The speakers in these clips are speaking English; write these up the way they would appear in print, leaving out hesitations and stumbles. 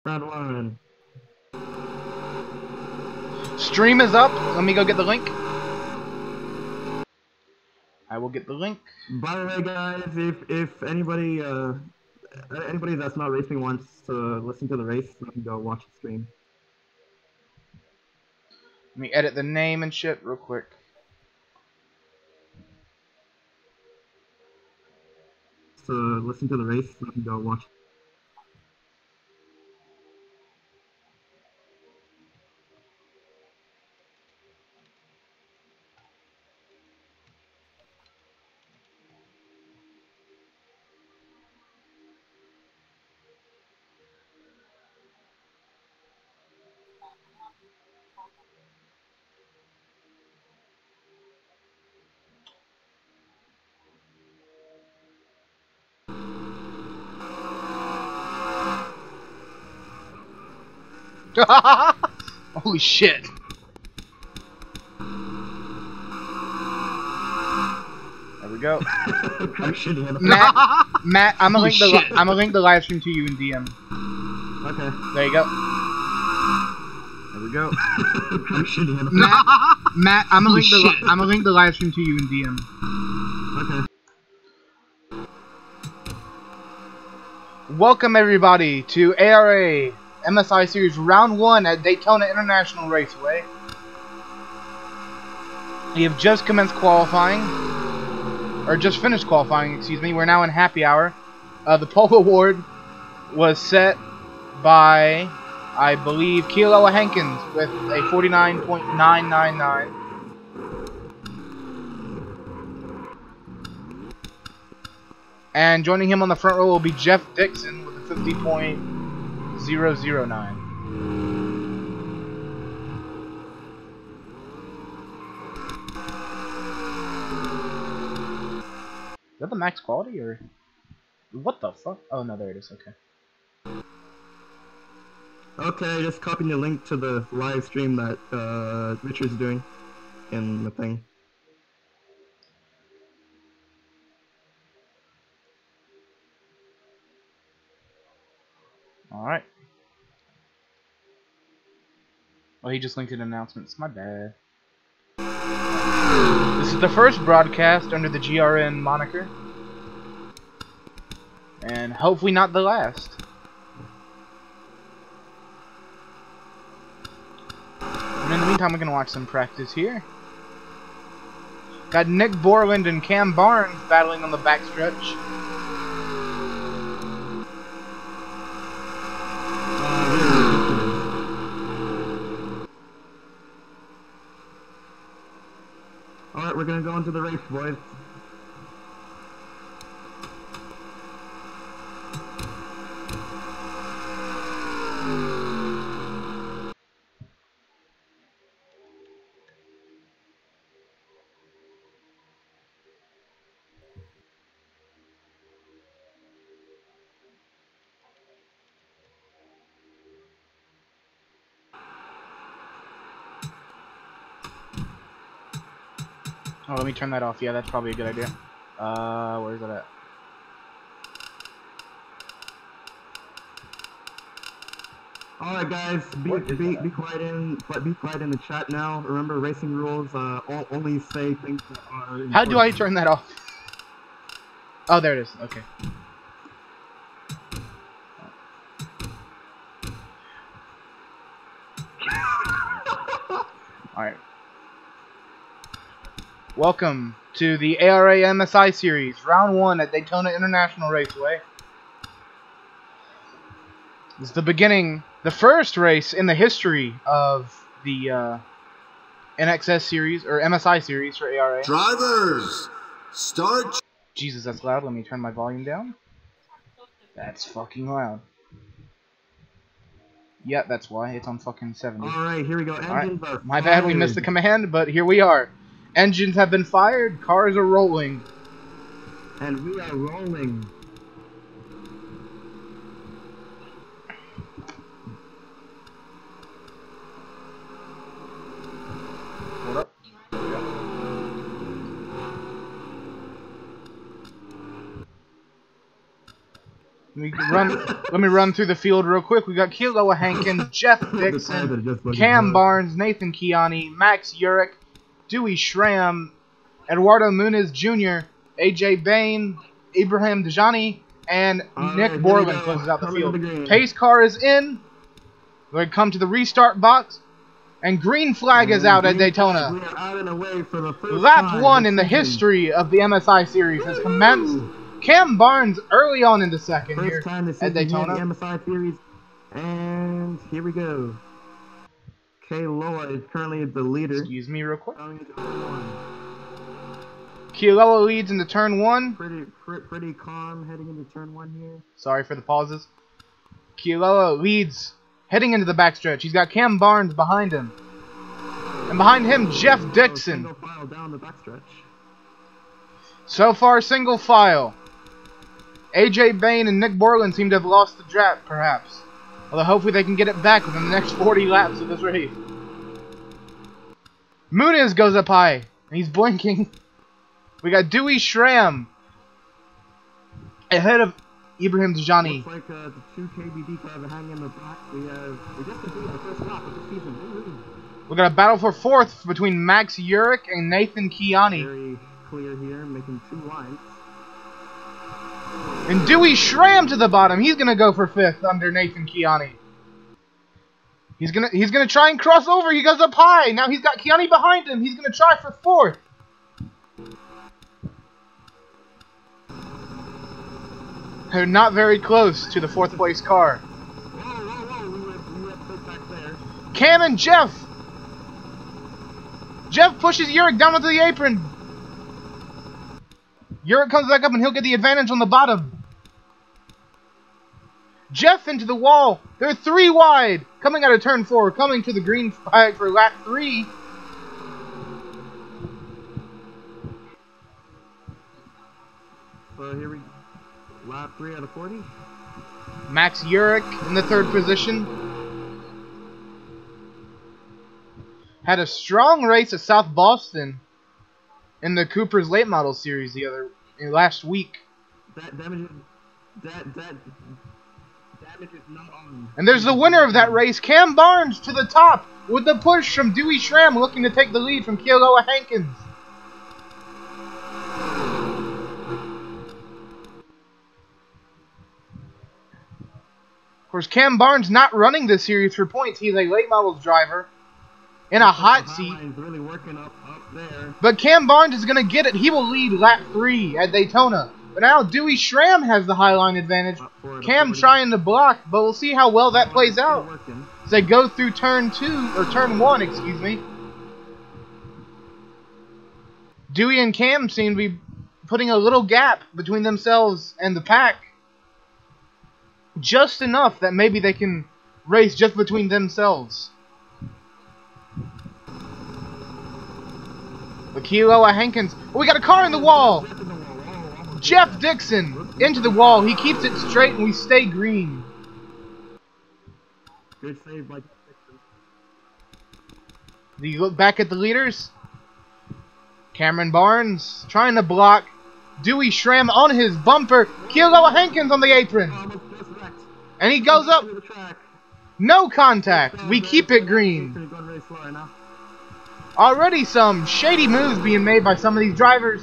Round one. Stream is up. Let me go get the link. I will get the link. By the way, guys, if anybody that's not racing wants to listen to the race, you can go watch the stream. Let me edit the name and shit real quick. To listen to the race, you can go watch. Holy shit. There we go. Matt, I'm gonna link the live stream to you in DM. Okay. There you go. There we go. Matt, I'm gonna link the live stream to you in DM. Okay. Welcome everybody to ARA MSI Series Round 1 at Daytona International Raceway. We have just commenced qualifying, or just finished qualifying, excuse me. We're now in happy hour. The pole award was set by, I believe, Kilo Hankins with a 49.999. And joining him on the front row will be Jeff Dixon with a 50.009. Is that the max quality, or what the fuck? Oh no, there it is. Okay. Okay, just copying the link to the live stream that Richard's doing in the thing. Alright. Oh, he just linked in announcements. My bad. This is the first broadcast under the GRN moniker. And hopefully not the last. And in the meantime, we're going to watch some practice here. Got Nick Borland and Cam Barnes battling on the backstretch. Alright, we're gonna go into the race, boys. Oh, let me turn that off. Yeah, that's probably a good idea. Where is it at? Alright guys, be quiet in the chat now. Remember racing rules, only say things that are important. How do I turn that off? Oh, there it is. Okay. Alright. Welcome to the ARA MSI Series, Round 1 at Daytona International Raceway. This is the beginning, the first race in the history of the NXS Series, or MSI Series for ARA. Drivers, start. Jesus, that's loud. Let me turn my volume down. That's fucking loud. Yeah, that's why. It's on fucking 70. Alright, here we go. Engines are My bad, we missed the command, but here we are. Engines have been fired, cars are rolling. And we are rolling. Hold up. Let me run through the field real quick. We got Kealoha Hankins, Jeff Dixon, Cam Barnes, Nathan Kiani, Max Urich, Dewey Schramm, Eduardo Muniz Jr., AJ Bain, Ibrahim Dajani, and Nick Borland closes out the field. Pace car is in. We come to the restart box, and green flag is out at Daytona. We are out and away for the first Lap time 1 in the history of the MSI series has commenced. Cam Barnes early on in the second here at Daytona. The MSI series, and here we go. Kealoha is currently the leader. Excuse me real quick. Kealoha leads into turn 1. Pretty calm heading into turn 1 here. Sorry for the pauses. Kealoha leads heading into the backstretch. He's got Cam Barnes behind him. And behind him, Jeff Dixon. Single file down the backstretch. So far, single file. AJ Bain and Nick Borland seem to have lost the draft, perhaps. Although hopefully they can get it back within the next 40 laps of this race. Muniz goes up high. And he's blinking. We got Dewey Schramm ahead of Ibrahim Dajani. Looks like the 2 KBD cars are hanging in the back. We just completed the first lap of the season. We got a battle for 4th between Max Urich and Nathan Kiani. Very clear here, making 2 lines. And Dewey Schramm to the bottom. He's gonna go for 5th under Nathan Kiani. He's gonna try and cross over. He goes up high. Now he's got Kiani behind him. He's gonna try for 4th. They're not very close to the 4th place car. We went back there. Cam and Jeff. Jeff pushes Urich down onto the apron. Urich comes back up and he'll get the advantage on the bottom. Jeff into the wall. They're 3 wide. Coming out of turn 4. Coming to the green flag for lap 3. So here we lap 3 out of 40. Max Urich in the 3rd position. Had a strong race at South Boston in the Cooper's Late Model Series last week. That damage is not on. And there's the winner of that race, Cam Barnes, to the top with the push from Dewey Schramm, looking to take the lead from Kealoha Hankins. Of course, Cam Barnes not running this series for points. He's a late models driver in a hot seat. Really working up there. But Cam Barnes is going to get it. He will lead lap 3 at Daytona. But now Dewey Schramm has the high line advantage. Cam trying to block, but we'll see how well that plays out as they go through turn 1, excuse me. Dewey and Cam seem to be putting a little gap between themselves and the pack. Just enough that maybe they can race just between themselves. But Kealoha Hankins, we got a car in the wall. Jeff Dixon into the wall. He keeps it straight and we stay green. Good save by Dixon. Do you look back at the leaders? Cameron Barnes trying to block. Dewey Schramm on his bumper. Kealoha Hankins on the apron. And he goes up. No contact. We keep it green. Already some shady moves being made by some of these drivers.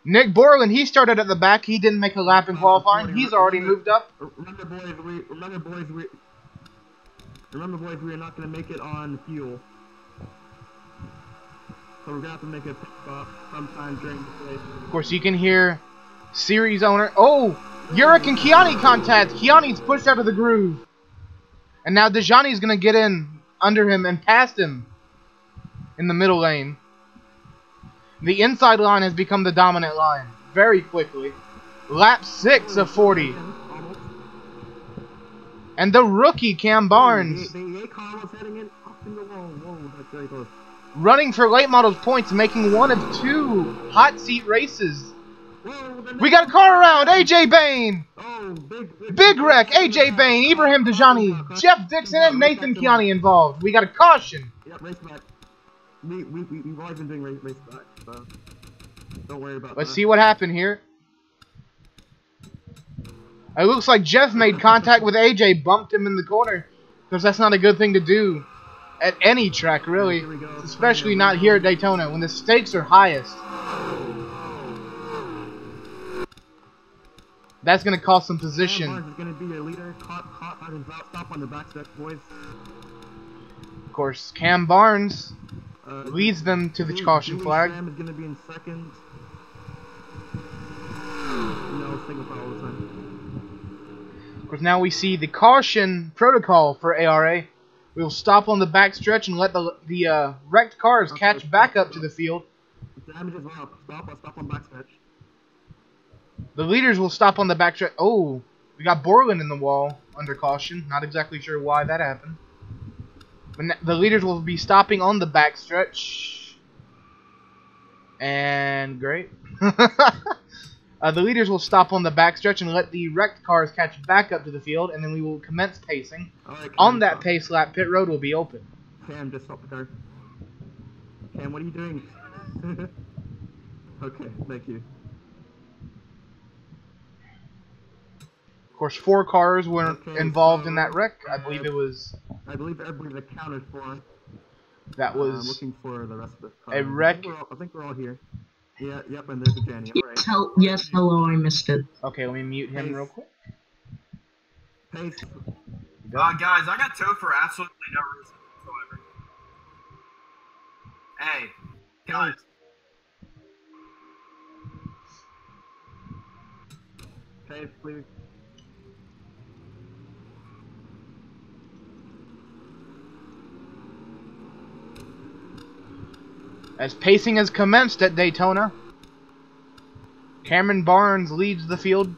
Nick Borland, he started at the back. He didn't make a lap in qualifying. He's already moved up. Remember, boys, we are not going to make it on fuel. So we're going to have to make a pit stop sometime during the race. Of course, you can hear series owner. Oh, Urich and Kiani contact. Kiani's pushed out of the groove. And now Dajani's going to get in under him and past him in the middle lane. The inside line has become the dominant line very quickly. Lap 6 of 40. And the rookie, Cam Barnes, running for late models points, making one of 2 hot seat races. We got a car around. AJ Bain. Big wreck. AJ Bain, Ibrahim Dajani, Jeff Dixon, and Nathan Kiani involved. We got a caution. Yep, race back. We've always been doing race back, so don't worry about that. Let's see what happened here. It looks like Jeff made contact with AJ, bumped him in the corner, because that's not a good thing to do at any track, really, especially not here at Daytona when the stakes are highest. That's going to cost some position. Barnes is going to be your leader. Caught by his stop on the backstretch, boys. Of course, Cam Barnes leads them to the caution flag. Sam is going to be in second. No, signal power all the time. Of course, now we see the caution protocol for ARA. We will stop on the backstretch and let the wrecked cars catch back up to the field. Damage is up. Stop on backstretch. The leaders will stop on the backstretch. Oh, we got Borland in the wall under caution. Not exactly sure why that happened. But the leaders will be stopping on the backstretch. And great. The leaders will stop on the backstretch and let the wrecked cars catch back up to the field, and then we will commence pacing. Right, on that pace lap, pit road will be open. Cam, just stop the car. Cam, what are you doing? Okay, thank you. Of course, 4 cars were involved in that wreck. I believe it was... I believe everybody's accounted for. That was... looking for the rest of the car. A wreck. I think we're all here. Yeah, yep, and there's a Jenny. Alright. Yes, hello, I missed it. Okay, let me mute him real quick. Pace. Guys, I got towed for absolutely no reason whatsoever. Hey, guys. Pace, please. As pacing has commenced at Daytona, Cameron Barnes leads the field.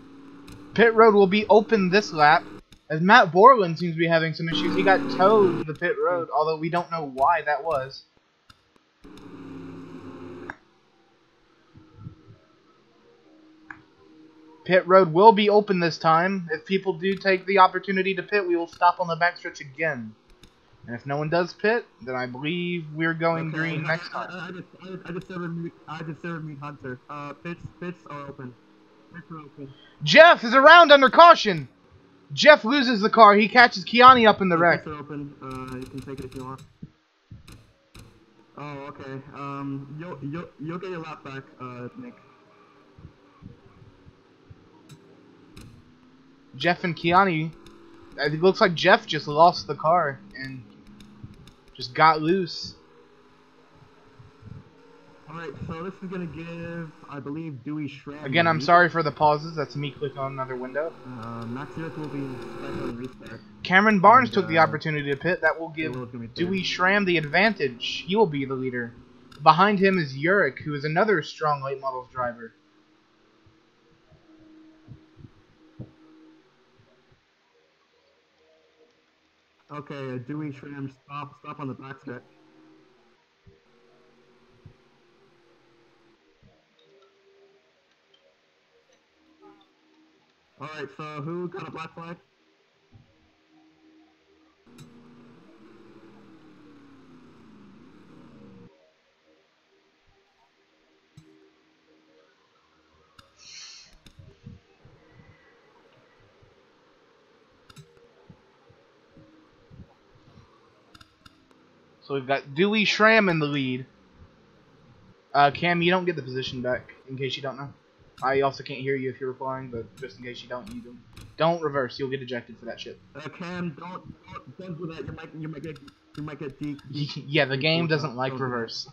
Pit road will be open this lap, as Matt Borland seems to be having some issues. He got towed to the pit road, although we don't know why that was. Pit road will be open this time. If people do take the opportunity to pit, we will stop on the backstretch again. And if no one does pit, then I believe we're going green next time. I just served me Hunter. Pits are open. Pits are open. Jeff is around under caution. Jeff loses the car. He catches Kiani up in the wreck. Pits are open. You can take it if you want. Oh, okay. You'll get your lap back, Nick. Jeff and Kiani. It looks like Jeff just lost the car and just got loose. Alright, so this is going to give, I believe, Dewey Schramm. Again, I'm sorry for the pauses. That's me clicking on another window. Max Yerk will be special restart. Cameron Barnes took the opportunity to pit. That will give Dewey Schramm the advantage. He will be the leader. Behind him is Yurik, who is another strong late models driver. Okay, Dewey Schramm, stop on the backstretch. Alright, so who got a black flag? So we've got Dewey Schramm in the lead. Cam, you don't get the position back, in case you don't know. I also can't hear you if you're replying, but just in case you don't reverse. You'll get ejected for that shit. Cam, don't do that. You might get yeah, the game doesn't like reverse.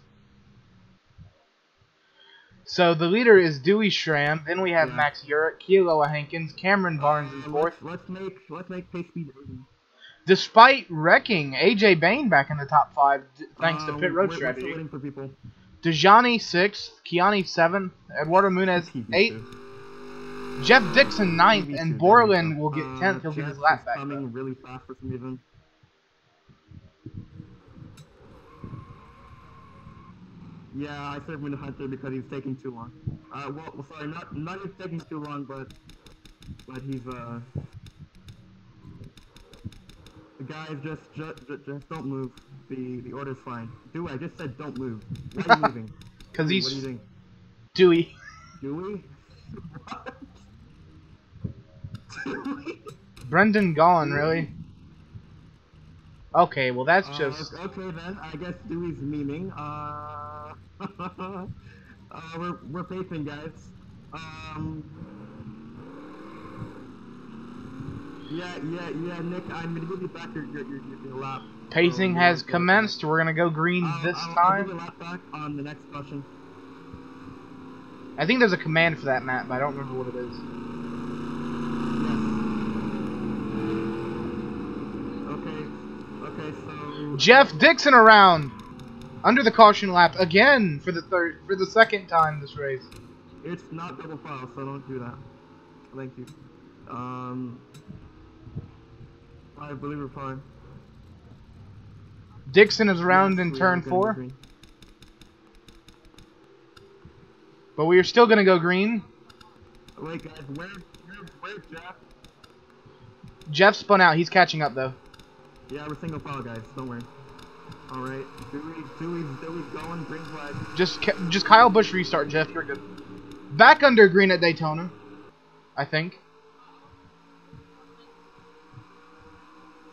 So the leader is Dewey Schramm. Then we have Max Yurik, Kealoha Hankins, Cameron Barnes in fourth. Let's make pace speed. Despite wrecking AJ Bain back in the top 5 thanks to pit road strategy. Waiting for people. Dejani 6th, Kiani 7th, Eduardo Munez 8th, Jeff Dixon 9th, and Borland will get 10th. He'll get his lap back. Coming really fast for some reason. Yeah, I served him to Hunter because he's taking too long. Well, sorry, not he's taking too long, but he's the guys just don't move. The order's fine. Dewey, I just said don't move. Why are you moving? Because he's what do you think? Dewey. Dewey? Brendan gone, really? Okay, well that's just... Okay then, I guess Dewey's memeing. We're pacing, guys. Yeah, Nick, I'm gonna give you back your lap. Pacing has commenced. We're gonna go green this I'll give time. you a lap back on the next question. I think there's a command for that map, but I don't remember what it is. Okay, so Jeff Dixon around under the caution lap again for the second time this race. it's not double file, so don't do that. Thank you. I believe we're fine. Dixon is around Yes, in we turn are gonna 4, go green. but we are still gonna go green. Wait, guys, where's Jeff? Jeff spun out. He's catching up though. Yeah, we're single file, guys. Don't worry. All right, Dewey's going. Green flag. Just Kyle Busch restart, Jeff. You're good. Back under green at Daytona, I think.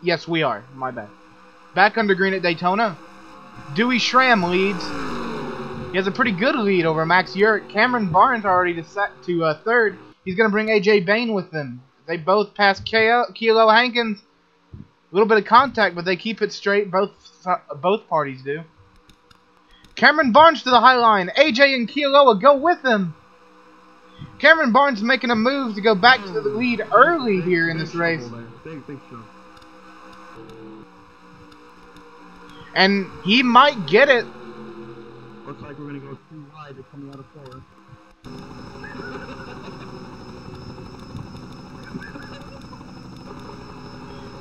Yes, we are. My bad. Back under green at Daytona. Dewey Schramm leads. He has a pretty good lead over Max Urick. Cameron Barnes already to third. He's going to bring AJ Bain with them. They both pass Kilo Hankins. A little bit of contact, but they keep it straight. Both parties do. Cameron Barnes to the high line. AJ and Kealoha go with him. Cameron Barnes making a move to go back to the lead early here in this race. Big show. And he might get it. Looks like we're gonna go too wide. They're coming out of 4.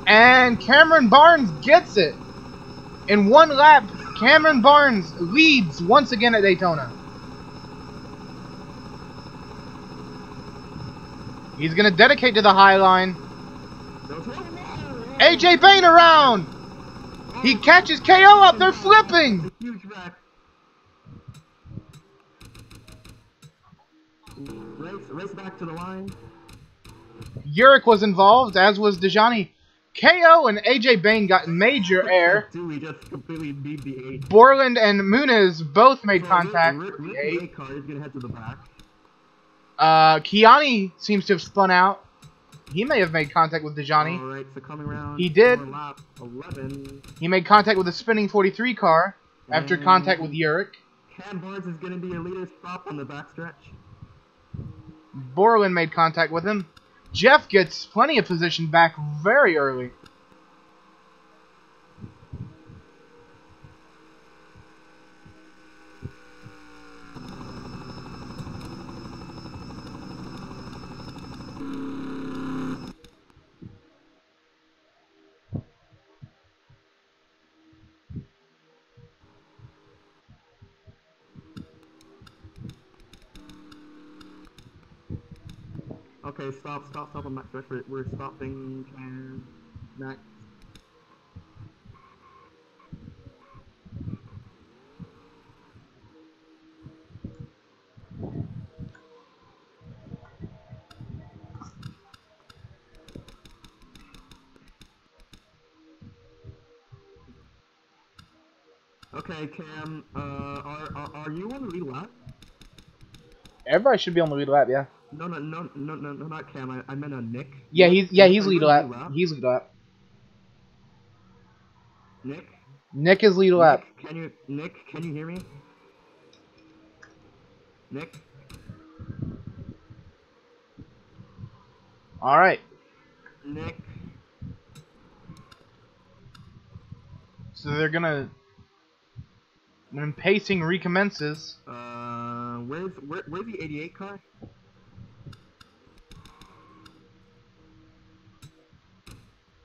And Cameron Barnes gets it. In one lap, Cameron Barnes leads once again at Daytona. He's going to dedicate to the high line. AJ Bain around. He catches KO up. They're flipping. Huge wreck. Race back to the line. Urick was involved, as was Dejani. KO and AJ Bain got major air. Dewey just completely beat the 8. Borland and Muniz both made contact. The 8 car is going to head to the back. Kiani seems to have spun out. He may have made contact with Dejani. Alright, so coming around. He did. Lap 11. He made contact with the spinning 43 car after contact with Urick. Cam Barnes is going to be your leader stop on the backstretch. Borland made contact with him. Jeff gets plenty of position back very early. Okay, stop on Max Stretch. We're stopping Cam Max. Okay, Cam, are you on the lead lap? Everybody should be on the lead lap, yeah. No, not Cam. I meant Nick. Yeah, he's lead lap. He's lead lap. Nick. Nick is lead lap. Can you hear me? Nick. All right. Nick. So they're gonna. When pacing recommences. Where's the 88 car?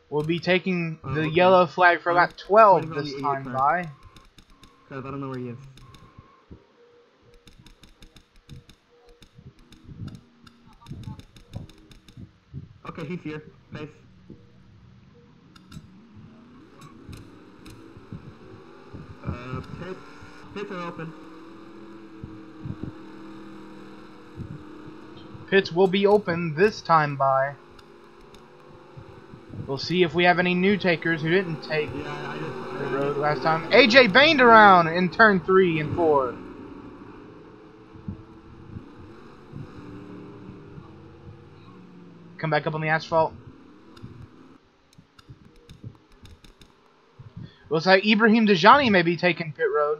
We'll be taking the yellow flag for lap 12 this time by. Cause I don't know where he is. Okay, he's here. Pace. Pits are open. Pits will be open this time by. We'll see if we have any new takers who didn't take Yeah, I just... the road last time. AJ baned around in turn 3 and 4. Come back up on the asphalt. Looks like Ibrahim Dajani may be taking pit road.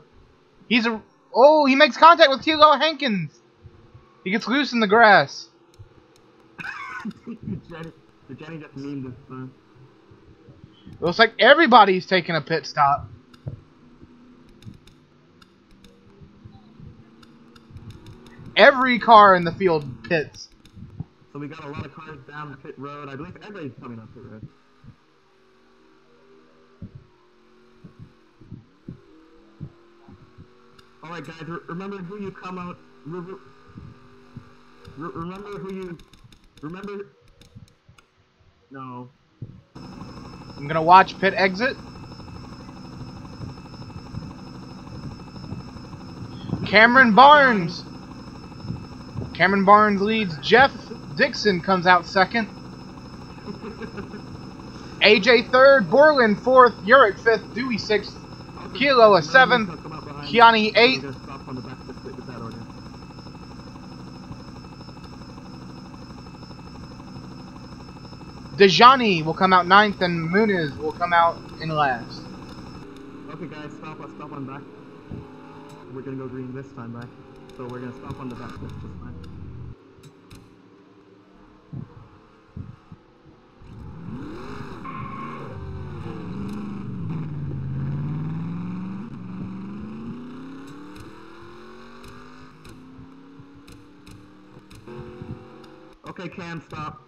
He's a... Oh, he makes contact with Hugo Hankins. He gets loose in the grass. Jenny just memed this time. Looks like everybody's taking a pit stop. Every car in the field pits. So we got a lot of cars down the pit road. I believe everybody's coming up pit road. Alright guys, remember who you come out... remember who you... Remember... No. I'm gonna watch pit exit. Cameron Barnes. Cameron Barnes leads. Jeff Dixon comes out second. AJ third. Borland fourth. Uric fifth. Dewey sixth. Kilo a seventh. Kiani eighth. Dejani will come out ninth, and Muniz will come out in last. Okay guys, stop on back. We're gonna go green this time back. So we're gonna stop on the back this time. Okay, Cam, stop.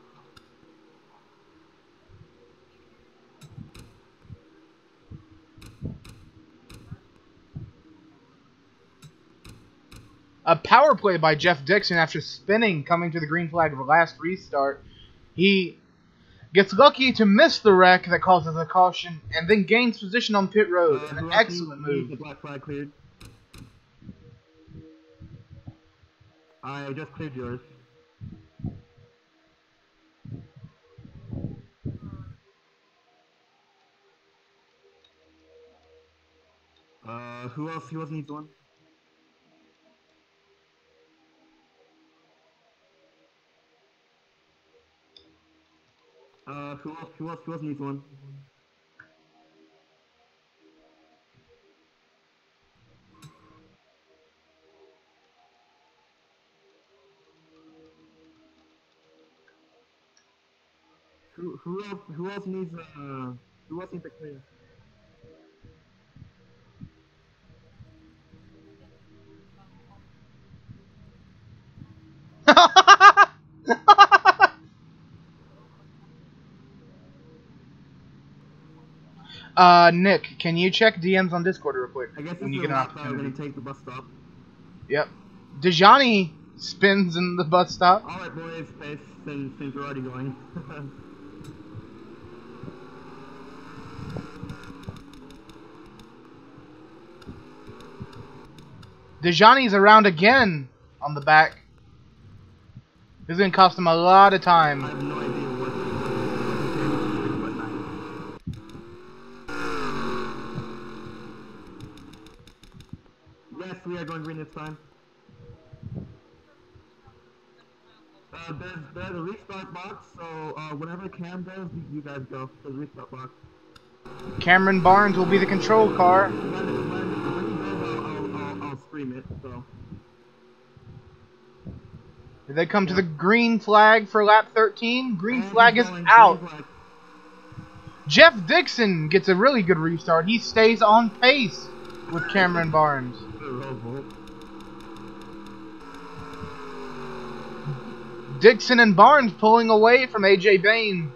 A power play by Jeff Dixon after spinning, coming to the green flag of the last restart. He gets lucky to miss the wreck that causes a caution, and then gains position on pit road. An excellent move. The black flag cleared. I just cleared yours. Who else needs one? Who else needs one? Who else needs a clear? Nick, can you check DMs on Discord real quick? I guess when you this get is an the lap that we're opportunity. gonna take the bus stop. Yep. Dejani spins in the bus stop. Alright boys, since we're already going. Dejani's around again on the back. This is gonna cost him a lot of I time. have no idea what Yes, we are going green this time. There's a restart box, so whenever Cam does, you guys go to the restart box. Cameron Barnes will be the control car. When he does, I'll scream it, so. They come to the green flag for lap 13. Green And flag he's is going out. green flag. Jeff Dixon gets a really good restart. He stays on pace with Cameron Barnes. Dixon and Barnes pulling away from AJ Bain.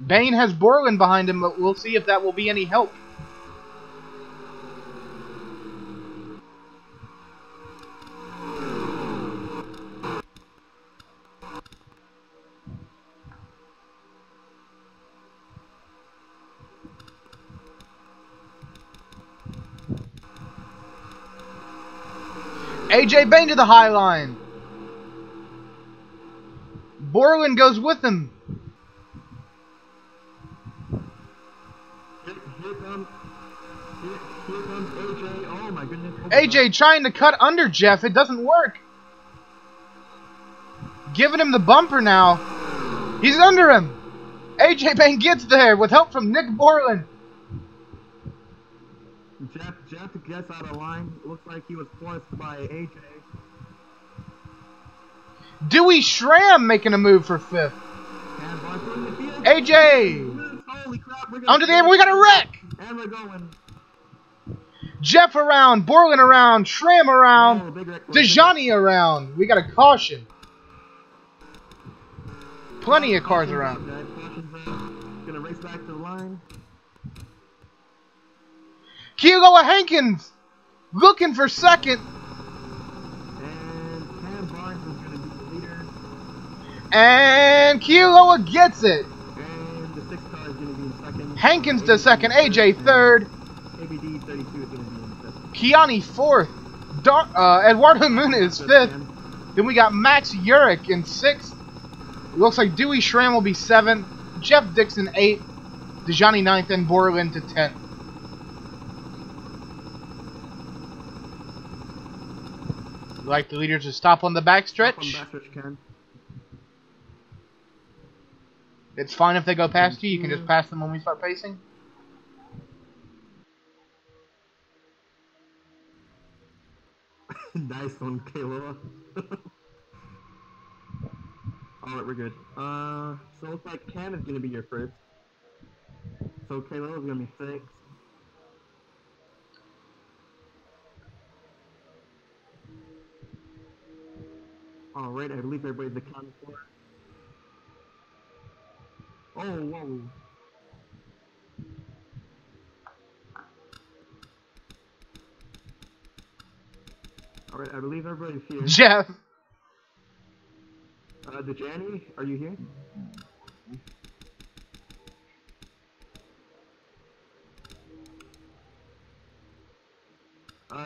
Bain has Borland behind him, but we'll see if that will be any help. AJ Bain to the high line. Borland goes with him. Here comes AJ. Oh my goodness. AJ trying to cut under Jeff. It doesn't work. Giving him the bumper now. He's under him. AJ Payne gets there with help from Nick Borland. Jeff gets out of line. Looks like he was forced by AJ. Dewey Schramm making a move for 5th. AJ! Holy crap, Under the air, we got a wreck! And we're going. Jeff around, Borland around, Schramm around, Oh, big wreck. Dejani around. We got a caution. Plenty of cars around. Caution's gonna race back to the line. Keogoa Hankins looking for 2nd. And Cam Barnes is gonna be the leader. And Keogoa gets it. And the 6th car is gonna be in 2nd. Hankins to 2nd, AJ 3rd, ABD 32 is gonna be in 5th. Kiani 4th, Eduardo Muniz 5th. Then we got Max Urich in 6th. It looks like Dewey Schramm will be 7th, Jeff Dixon 8th, Dejani 9th, and Borland to 10th. Like the leaders to stop on the backstretch. It's fine if they go past you. You can just pass them when we start pacing. Nice one, Kayla. Alright, we're good. So it looks like Cam is gonna be your first. So Kayla is gonna be 6th. Alright, I believe everybody's accounted for. Oh, whoa. Alright, I believe everybody's here. Jeff. Dejani, are you here?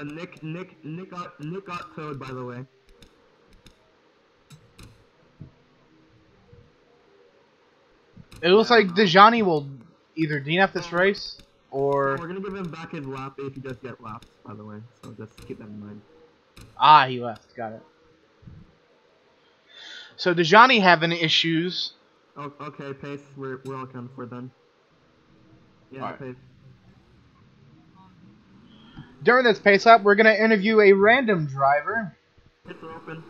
Nick got towed, by the way. It looks like Dejani will either DNF this race or... We're gonna give him back his lap if he does get lapped, by the way. So just keep that in mind. Ah, he left. Got it. So Dejani having issues. Oh, okay, pace. We're all accounted for then. Yeah, All right. pace. During this pace lap, we're gonna interview a random driver. Pits are open.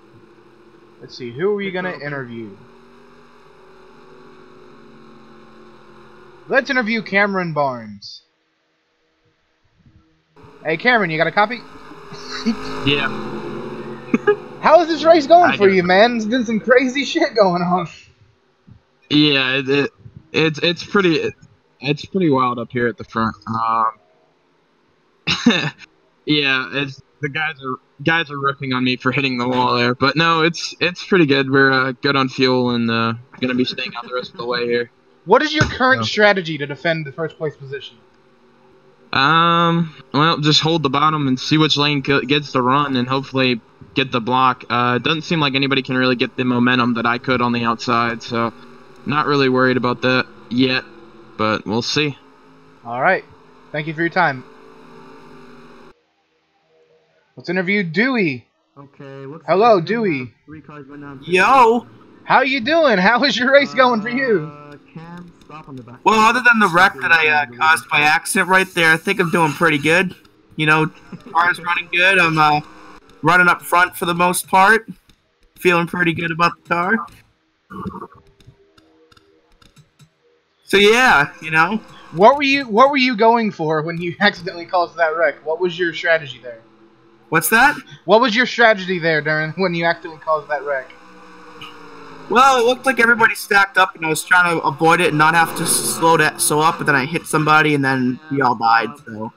Let's see, who are we Pits gonna are open. interview? Let's interview Cameron Barnes. Hey Cameron, you got a copy? Yeah. How is this race going for do. you, man? There's been some crazy shit going on. Yeah, it's pretty wild up here at the front. Yeah, it's the guys are ripping on me for hitting the wall there, but no, it's pretty good. We're good on fuel and gonna be staying out the rest of the way here. What is your current strategy to defend the first place position? Well, just hold the bottom and see which lane gets the run and hopefully get the block. It doesn't seem like anybody can really get the momentum that I could on the outside, so not really worried about that yet, but we'll see. Alright. Thank you for your time. Let's interview Dewey. Okay, looks Hello, like Dewey. 3 cars went down. Yo! How you doing? How is your race going for you? Cam, stop on the back. Well, other than the wreck that I caused by accident right there, I think I'm doing pretty good. You know, car's running good. I'm running up front for the most part. Feeling pretty good about the car. So yeah, you know. What were you going for when you accidentally caused that wreck? What was your strategy there? What's that? What was your strategy there during when you accidentally caused that wreck? Well, it looked like everybody stacked up, and I was trying to avoid it and not have to slow that so up, but then I hit somebody, and then we all died, so.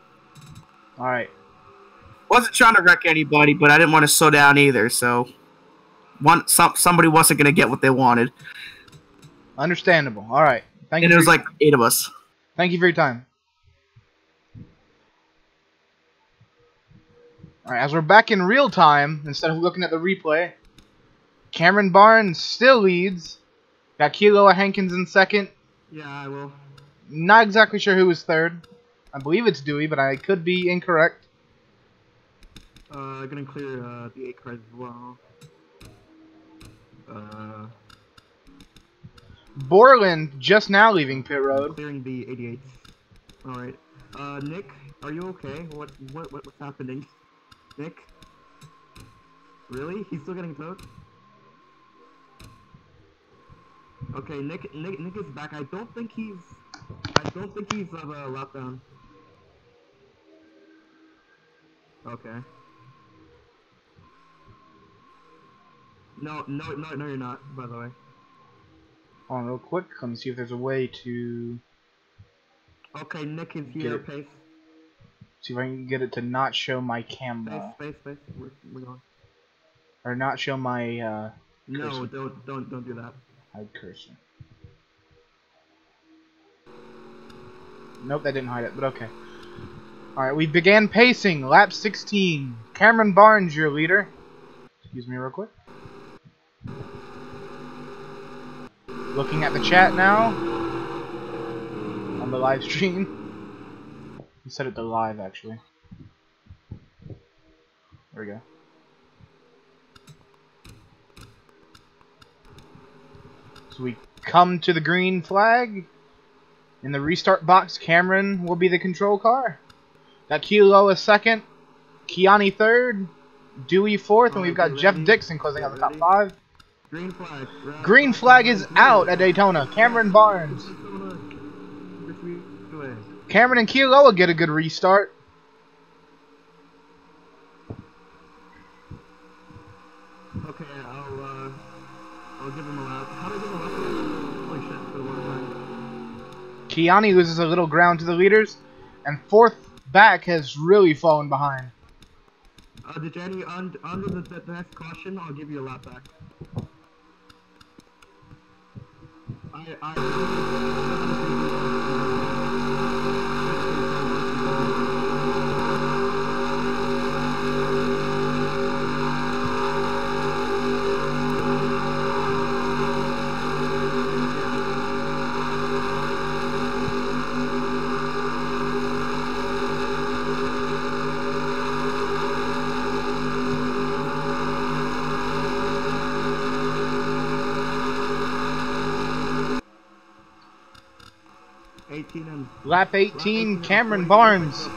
Alright. Wasn't trying to wreck anybody, but I didn't want to slow down either, so. Somebody wasn't going to get what they wanted. Understandable. Alright. Thank you. And it was like 8 of us. Thank you for your time. Alright, as we're back in real time, instead of looking at the replay, Cameron Barnes still leads Got Kilo Hankins in second. Yeah, I will. Not exactly sure who was third. I believe it's Dewey, but I could be incorrect. Gonna clear the 8 cars as well. Borland just now leaving pit road. Clearing the 88. All right. Nick, are you okay? What's happening? Nick? Really? He's still getting towed? Okay, Nick is back. I don't think he's a lap down. Okay. No, you're not, by the way. Hold on real quick. Let me see if there's a way to... Okay, Nick is here, pace. See if I can get it to not show my camera. Space. We're going. Or not show my, No, cursor. don't do that. Hide cursor. Nope, that didn't hide it, but okay. Alright, we began pacing. Lap 16. Cameron Barnes, your leader. Excuse me real quick. Looking at the chat now. On the live stream. You set it to live, actually. There we go. So we come to the green flag. In the restart box, Cameron will be the control car. Got Kilo second, Kiani third, Dewey fourth, and we've got Jeff Dixon closing out the top 5. Green flag. Green flag is out at Daytona. Cameron Barnes. Cameron and Kilo get a good restart. Okay, I'll give him a lap. How do I give him a lap? Holy shit, for the one time. Kiani loses a little ground to the leaders, and fourth back has really fallen behind. Jenny, under the next caution, I'll give you a lap back. Lap 18, Cameron Barnes,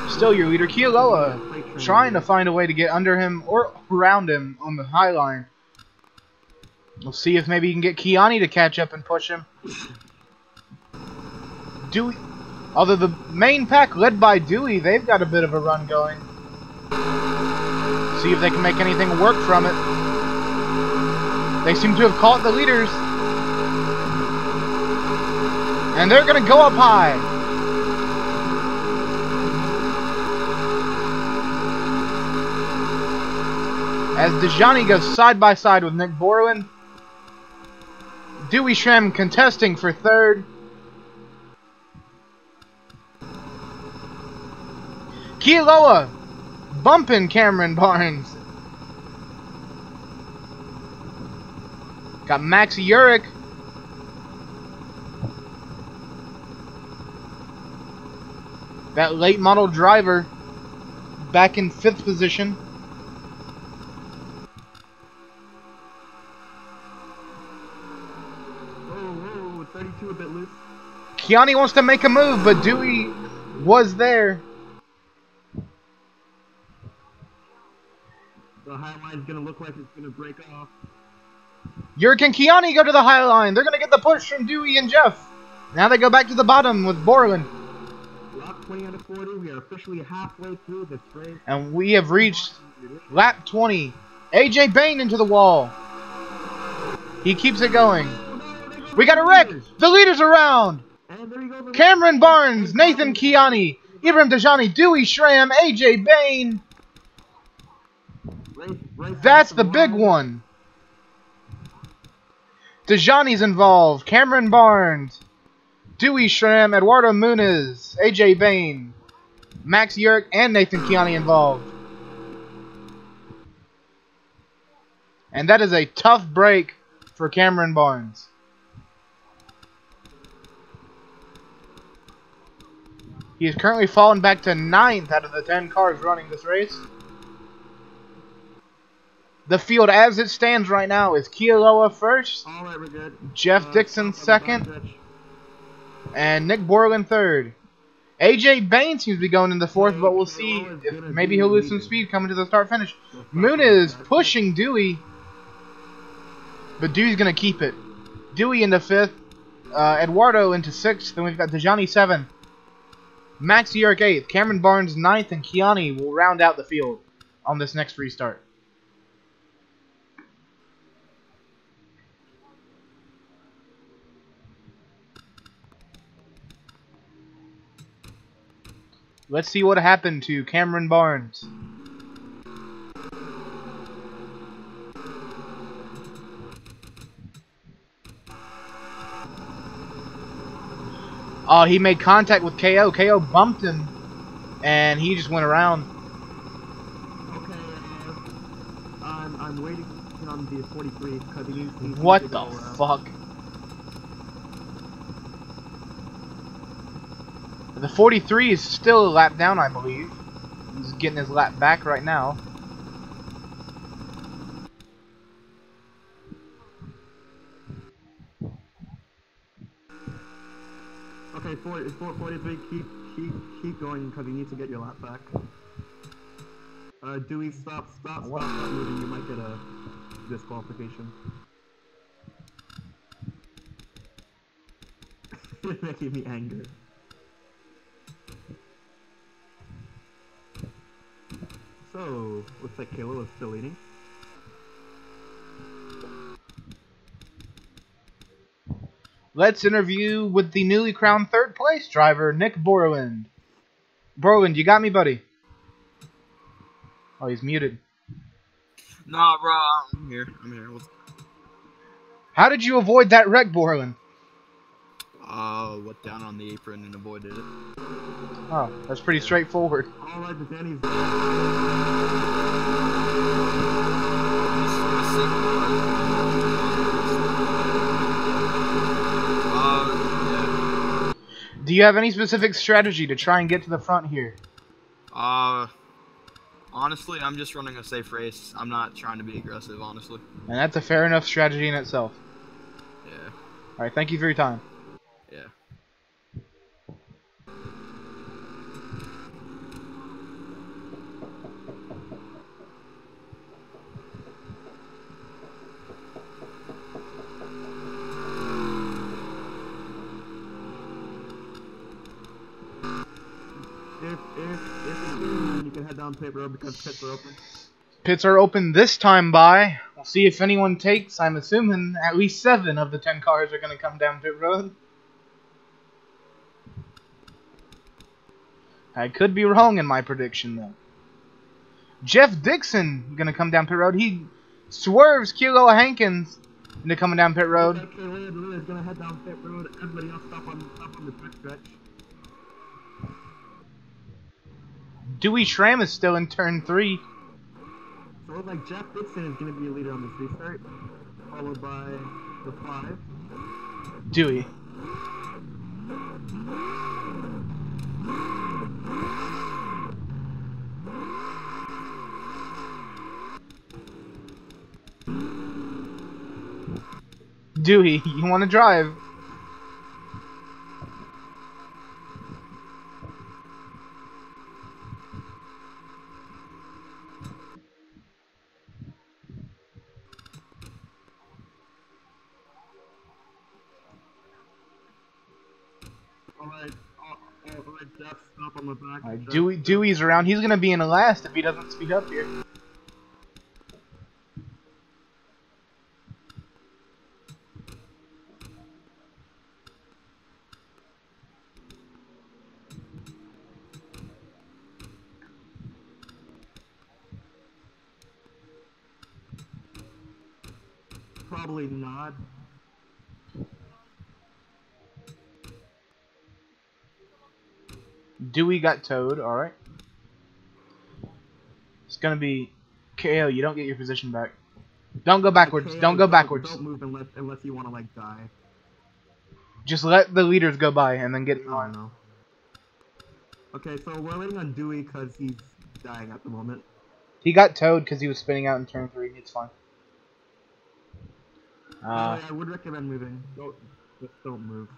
still your leader. Kealoha trying to find a way to get under him or around him on the high line. We'll see if maybe you can get Kiani to catch up and push him. Dewey, although the main pack led by Dewey, they've got a bit of a run going. See if they can make anything work from it. They seem to have caught the leaders. And they're going to go up high. As Dejani goes side by side with Nick Borland. Dewey Shrem contesting for third. Kealoha bumping Cameron Barnes. Got Max Urich. That late model driver back in 5th position. Whoa, 32 a bit loose. Kiani wants to make a move, but Dewey was there. The high line's gonna look like it's gonna break off. Urich and Kiani go to the high line. They're gonna get the push from Dewey and Jeff. Now they go back to the bottom with Borland. Lap 20 out of 40, we are officially halfway through this race. And we have reached lap 20. AJ Bain into the wall. He keeps it going. We got a wreck. The leaders around. Cameron Barnes, Nathan Kiani, Ibrahim Dejani, Dewey Schramm, AJ Bain. That's the big one. Dejani's involved. Cameron Barnes, Dewey Schramm, Eduardo Muniz, AJ Bain, Max Urich, and Nathan Kiani involved. And that is a tough break for Cameron Barnes. He is currently fallen back to 9th out of the 10 cars running this race. The field as it stands right now is Kealoha first, Alright, we're good. Jeff Dixon Stop on the second, backstretch. and Nick Borland third. AJ Bain seems to be going in the 4th, but we'll see if maybe he'll lose some speed coming to the start-finish. Moon is pushing Dewey, but Dewey's going to keep it. Dewey into 5th, Eduardo into 6th, then we've got Dejani 7th, Max York 8th, Cameron Barnes 9th, and Kiani will round out the field on this next restart. Let's see what happened to Cameron Barnes. Oh, he made contact with KO. KO bumped him, and he just went around. Okay, I'm waiting on the 43 because he needs What to the go around. fuck? The 43 is still a lap down, I believe. He's getting his lap back right now. Okay, 43, keep going because you need to get your lap back. Dewey, stop moving, you might get a disqualification. You're making me angry. So, looks like Kayla is still leading. Let's interview with the newly crowned 3rd place driver, Nick Borland. Borland, you got me, buddy? Oh, he's muted. Nah, bro, I'm here. How did you avoid that wreck, Borland? Went down on the apron and avoided it. Oh, that's pretty straightforward. Alright, the Danny's Yeah. Do you have any specific strategy to try and get to the front here? Honestly, I'm just running a safe race. I'm not trying to be aggressive, honestly. And that's a fair enough strategy in itself. Yeah. Alright, thank you for your time. Yeah. you can head down pit road because pits are open. Pits are open this time by. We'll see if anyone takes. I'm assuming at least 7 of the 10 cars are going to come down pit road. I could be wrong in my prediction, though. Jeff Dixon going to come down pit road. He swerves Kealoha Hankins into coming down pit road. Okay, Lid is gonna head down pit road. Everybody else stop on the back stretch. Dewey Schramm is still in turn 3. So it looks like Jeff Dixon is gonna be a leader on this restart, followed by the 5. Dewey. Dewey, you want to drive? Alright, Jeff, stop on the back. Alright, Dewey's around. He's gonna be in the last if he doesn't speed up here. Probably not. Dewey got towed, alright. It's gonna be KO, you don't get your position back. Don't go backwards, Okay, don't go backwards. Don't move unless you want to like die. Just let the leaders go by and then get in I line. don't know. Okay, so we're waiting on Dewey because he's dying at the moment. He got towed because he was spinning out in turn 3. It's fine. By the way, I would recommend moving. Just don't move.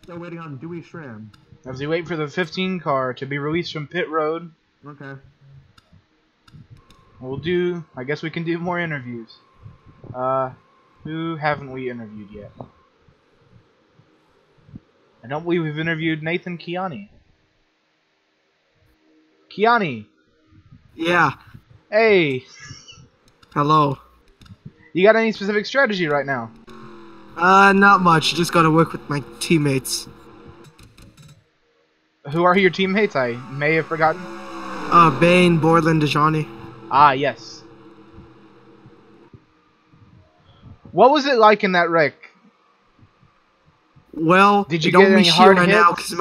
Still waiting on Dewey Schramm. As we wait for the 15 car to be released from pit road, Okay. I guess we can do more interviews. Who haven't we interviewed yet? I don't believe we've interviewed Nathan Kiani. Kiani! Yeah. Hey! Hello. You got any specific strategy right now? Not much. Just gotta work with my teammates. Who are your teammates? I may have forgotten. Bane, Borland, Dejani. Ah, yes. What was it like in that wreck? Well, did you it get only any hard right hits? now because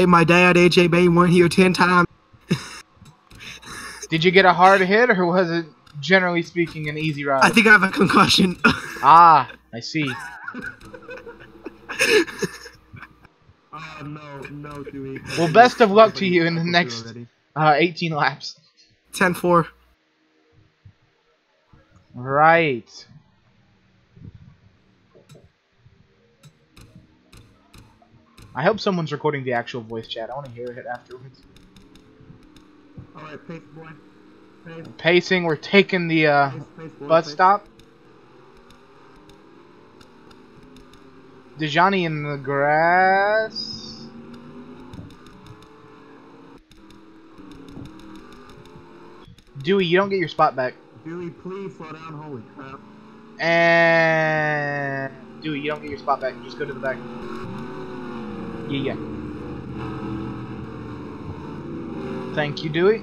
my dad, AJ Bane, weren't here 10 times. Did you get a hard hit, or was it, generally speaking, an easy ride? I think I have a concussion. Ah, I see. No, Dewey. Well, best of luck to you in the next 18 laps. 10-4. Right. I hope someone's recording the actual voice chat. I want to hear it afterwards. Alright, pace boy. Pace. Pacing, we're taking the Pace, boy, bus pace. stop. Dejani in the grass. Dewey, you don't get your spot back. Dewey, please slow down. Holy crap. And Dewey, you don't get your spot back. Just go to the back. Yeah. Thank you, Dewey.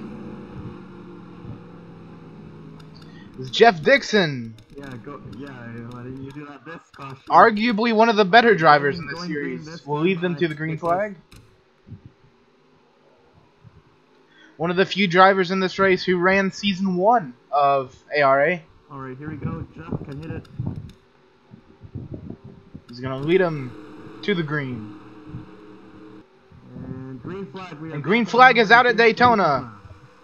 It's Jeff Dixon. Yeah, go. Yeah, why didn't you do that this caution? Arguably one of the better drivers in this Going series. green this We'll time, lead them to the I green think flag. One of the few drivers in this race who ran Season 1 of ARA. Alright, here we go. Jeff can hit it. He's going to lead them to the green. And green flag. And green flag is out at Daytona.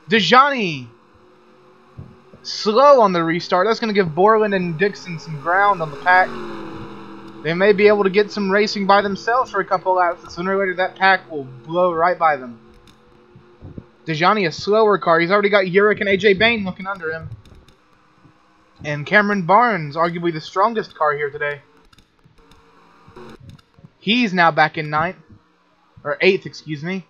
Dejani slow on the restart. That's going to give Borland and Dixon some ground on the pack. They may be able to get some racing by themselves for a couple laps, but sooner or later that pack will blow right by them. Dejani, a slower car. He's already got Uric and AJ Bane looking under him. And Cameron Barnes, arguably the strongest car here today. He's now back in 9th. Or 8th, excuse me.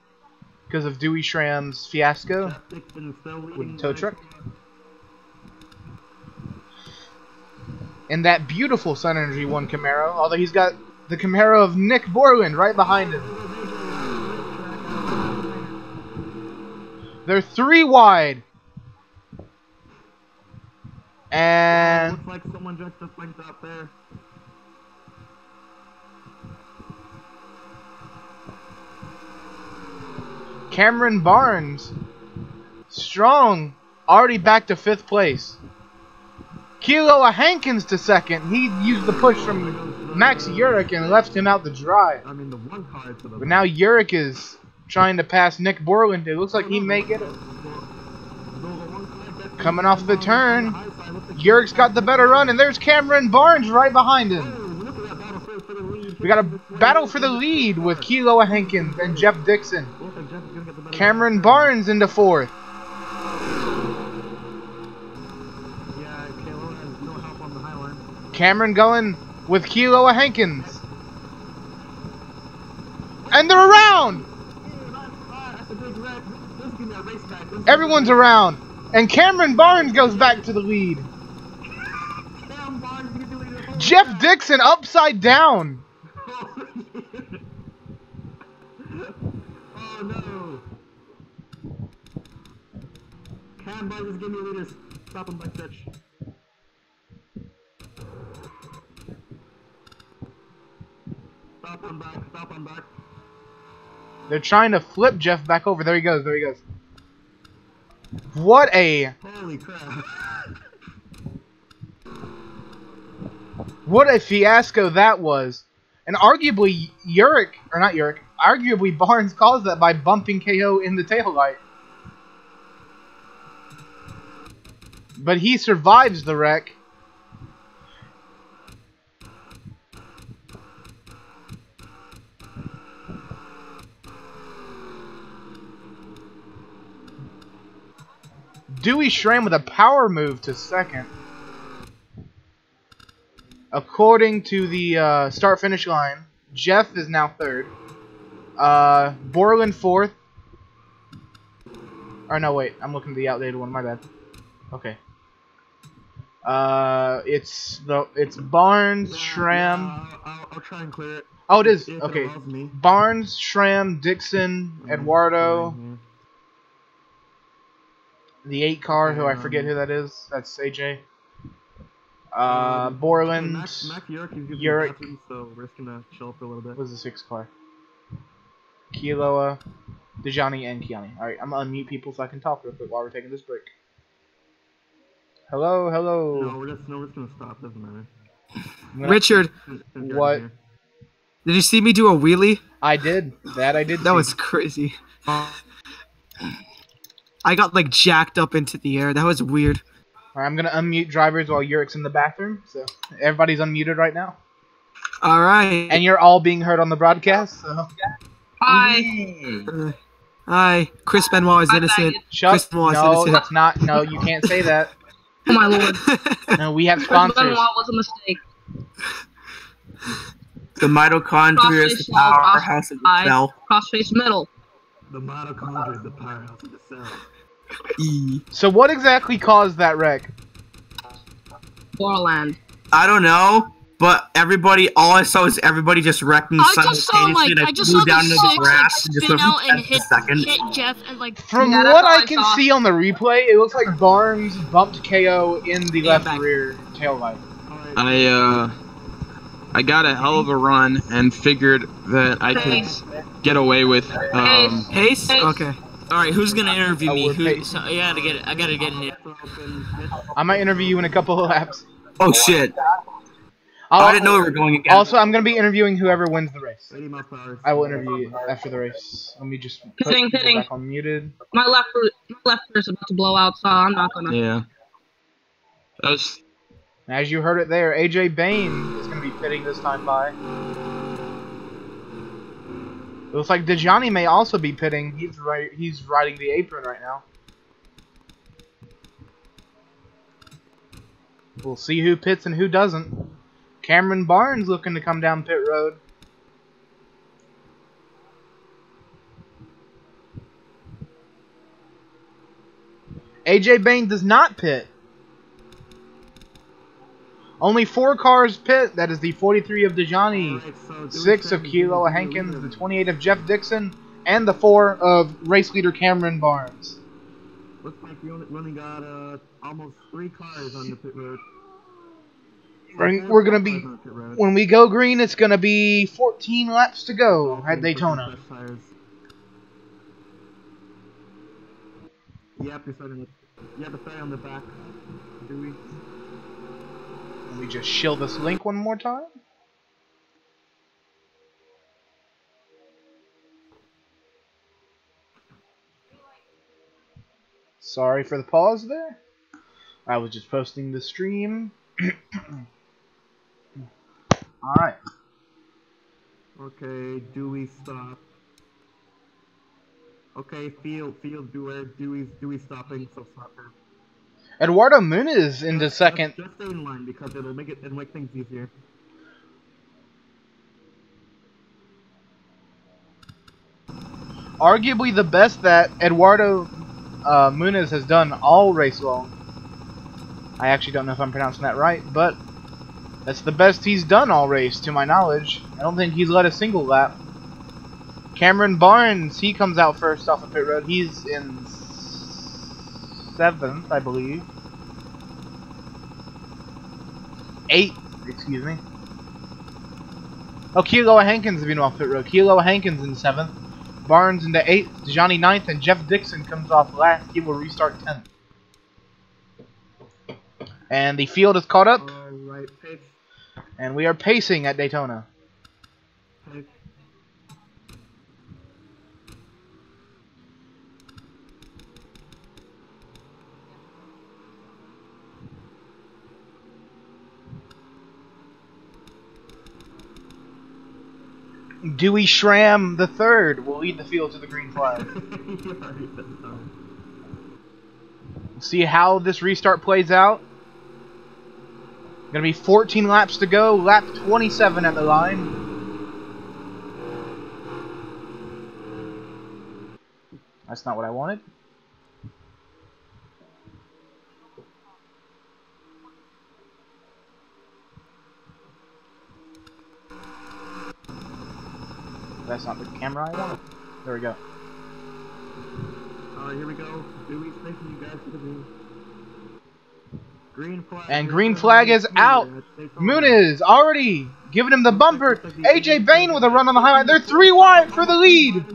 Because of Dewey Schramm's fiasco Jeff Dixon is still with leading the tow the truck. And that beautiful Sun Energy 1 Camaro, although he's got the Camaro of Nick Borland right behind him. They're 3 wide. And looks like someone just blinked out there. Cameron Barnes, strong, already back to 5th place. Kilo Hankins to 2nd. He used the push from Max Uric and left him out to dry. I mean, the one car to the But now Uric is trying to pass Nick Borland. It looks like he may get it. Coming off the turn, Uric's got the better run, and there's Cameron Barnes right behind him. We got a battle for the lead with Kilo Hankins and Jeff Dixon. Cameron Barnes into 4th. Cameron going with Kilo Hankins. And they're around! Everyone's around. And Cameron Barnes goes back to the lead. Jeff Dixon upside down. Oh no! Cam, boy, just give me leaders. Stop him by Fitch. Stop him back. Stop him back. They're trying to flip Jeff back over. There he goes. There he goes. What a Holy crap! what a fiasco that was. And arguably arguably Barnes caused that by bumping KO in the taillight. But he survives the wreck. Dewey Schramm with a power move to second. According to the start-finish line, Jeff is now third. Borland fourth. Or no, wait. I'm looking at the outdated one. My bad. Okay. It's Barnes, Schramm. I'll try and clear it. Oh, it is. If it Okay. allows me. Barnes, Schramm, Dixon, Eduardo. The 8 car, who I forget who that is. That's AJ. Borland. Mac Yurick is using Yurick. the bathroom, so we're just gonna chill for a little bit. Was the 6 car. Kiloa, Dejani, and Kiani. Alright, I'm gonna unmute people so I can talk real quick while we're taking this break. Hello, hello. No, we're just gonna stop. Doesn't matter. Richard, What? did you see me do a wheelie? I did. That I did. That see. was crazy. I got like jacked up into the air. That was weird. Alright, I'm gonna unmute drivers while Yurik's in the bathroom. So everybody's unmuted right now. All right. And you're all being heard on the broadcast. So. Hi. Hi. Chris Benoit is innocent. Shut. Chris Benoit is No, innocent. that's not. No, you can't say that. Oh my lord. No, we have Chris sponsors. Benoit was a mistake. The mitochondria is the powerhouse of the cell. Crossface middle. The mitochondria is the powerhouse of the cell. So what exactly caused that wreck? Borland. I don't know, but all I saw is everybody just wrecking I just saw simultaneously, and I flew down into the grass and just spin out and went for a second. hit Jeff and like. From Yeah, that's what all I I can saw. see on the replay, it looks like Barnes bumped KO in the left rear taillight. I got a hell of a run and figured that I could get away with Pace? Okay. All right, who's gonna interview me? we're Who? paid. So, I gotta get in it. I might interview you in a couple of laps. Oh shit! I didn't know we were going again. Also, I'm going to be interviewing whoever wins the race. 80 miles per hour. I will interview you after the race. Let me just put Pitting, people pitting. back on muted. My left is about to blow out, so I'm not gonna. Yeah. That was As you heard it there, AJ Bain is going to be pitting this time by. It looks like Dejani may also be pitting. He's riding the apron right now. We'll see who pits and who doesn't. Cameron Barnes looking to come down pit road. AJ Bain does not pit. Only 4 cars pit. That is the 43 of Dejani, 6 of Kilo Hankins, the 28 of Jeff Dixon, and the 4 of race leader Cameron Barnes. Looks like we only got almost 3 cars on the pit road. We're gonna be, when we go green, it's gonna be 14 laps to go at Daytona. You have to start on the back. Do we? Let me just shill this link one more time. Sorry for the pause there. I was just posting the stream. Alright. Okay, Dewey stop. Okay, field, beware. Dewey's stopping, so stop her. Eduardo Muniz into second. Just stay in line because it'll make things easier. Arguably the best that Eduardo Muniz has done all race long. I actually don't know if I'm pronouncing that right, but That's the best he's done all race, to my knowledge. I don't think he's led a single lap. Cameron Barnes, he comes out first off of pit road. He's in 7th, I believe. 8th, excuse me. Oh, Kealoha Hankins has been off pit road. Kealoha Hankins in 7th. Barnes into 8th. Johnny 9th, and Jeff Dixon comes off last. He will restart 10th. And the field is caught up. Alright, pace. And we are pacing at Daytona. Pace. Dewey Schramm the third will lead the field to the green flag. We'll see how this restart plays out. Gonna be 14 laps to go. Lap 27 at the line. That's not what I wanted. That's not the camera I wanted. There we go. Alright, here we go. Dewey's taking you guys to the green. Green flag. And green flag is out. Muniz already giving him the bumper. AJ Bain with a run on the highline. They're 3 wide for the lead.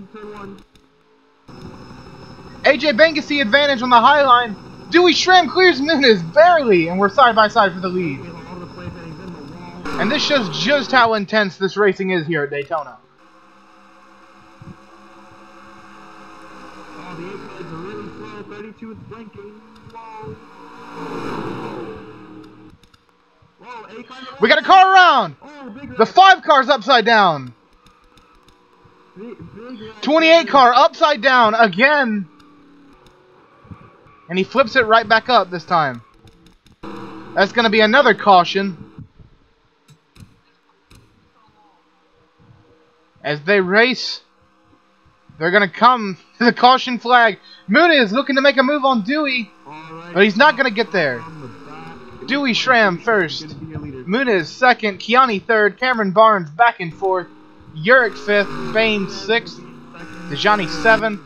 AJ Bain gets the advantage on the highline. Dewey Schramm clears Muniz barely, and we're side by side for the lead. And this shows just how intense this racing is here at Daytona. Oh, the 8 cars are really slow. 32 is blinking. Whoa. Whoa, 8 cars. We got a car around. Oh, big The 5 car's upside down. big 28 car upside down again. And he flips it right back up this time. That's going to be another caution. As they race, they're going to come to the caution flag. Muniz looking to make a move on Dewey, but he's not going to get there. Dewey Schramm first. Muniz second. Kiani third. Cameron Barnes back and forth. Uric fifth. Bain sixth. Dejani seventh.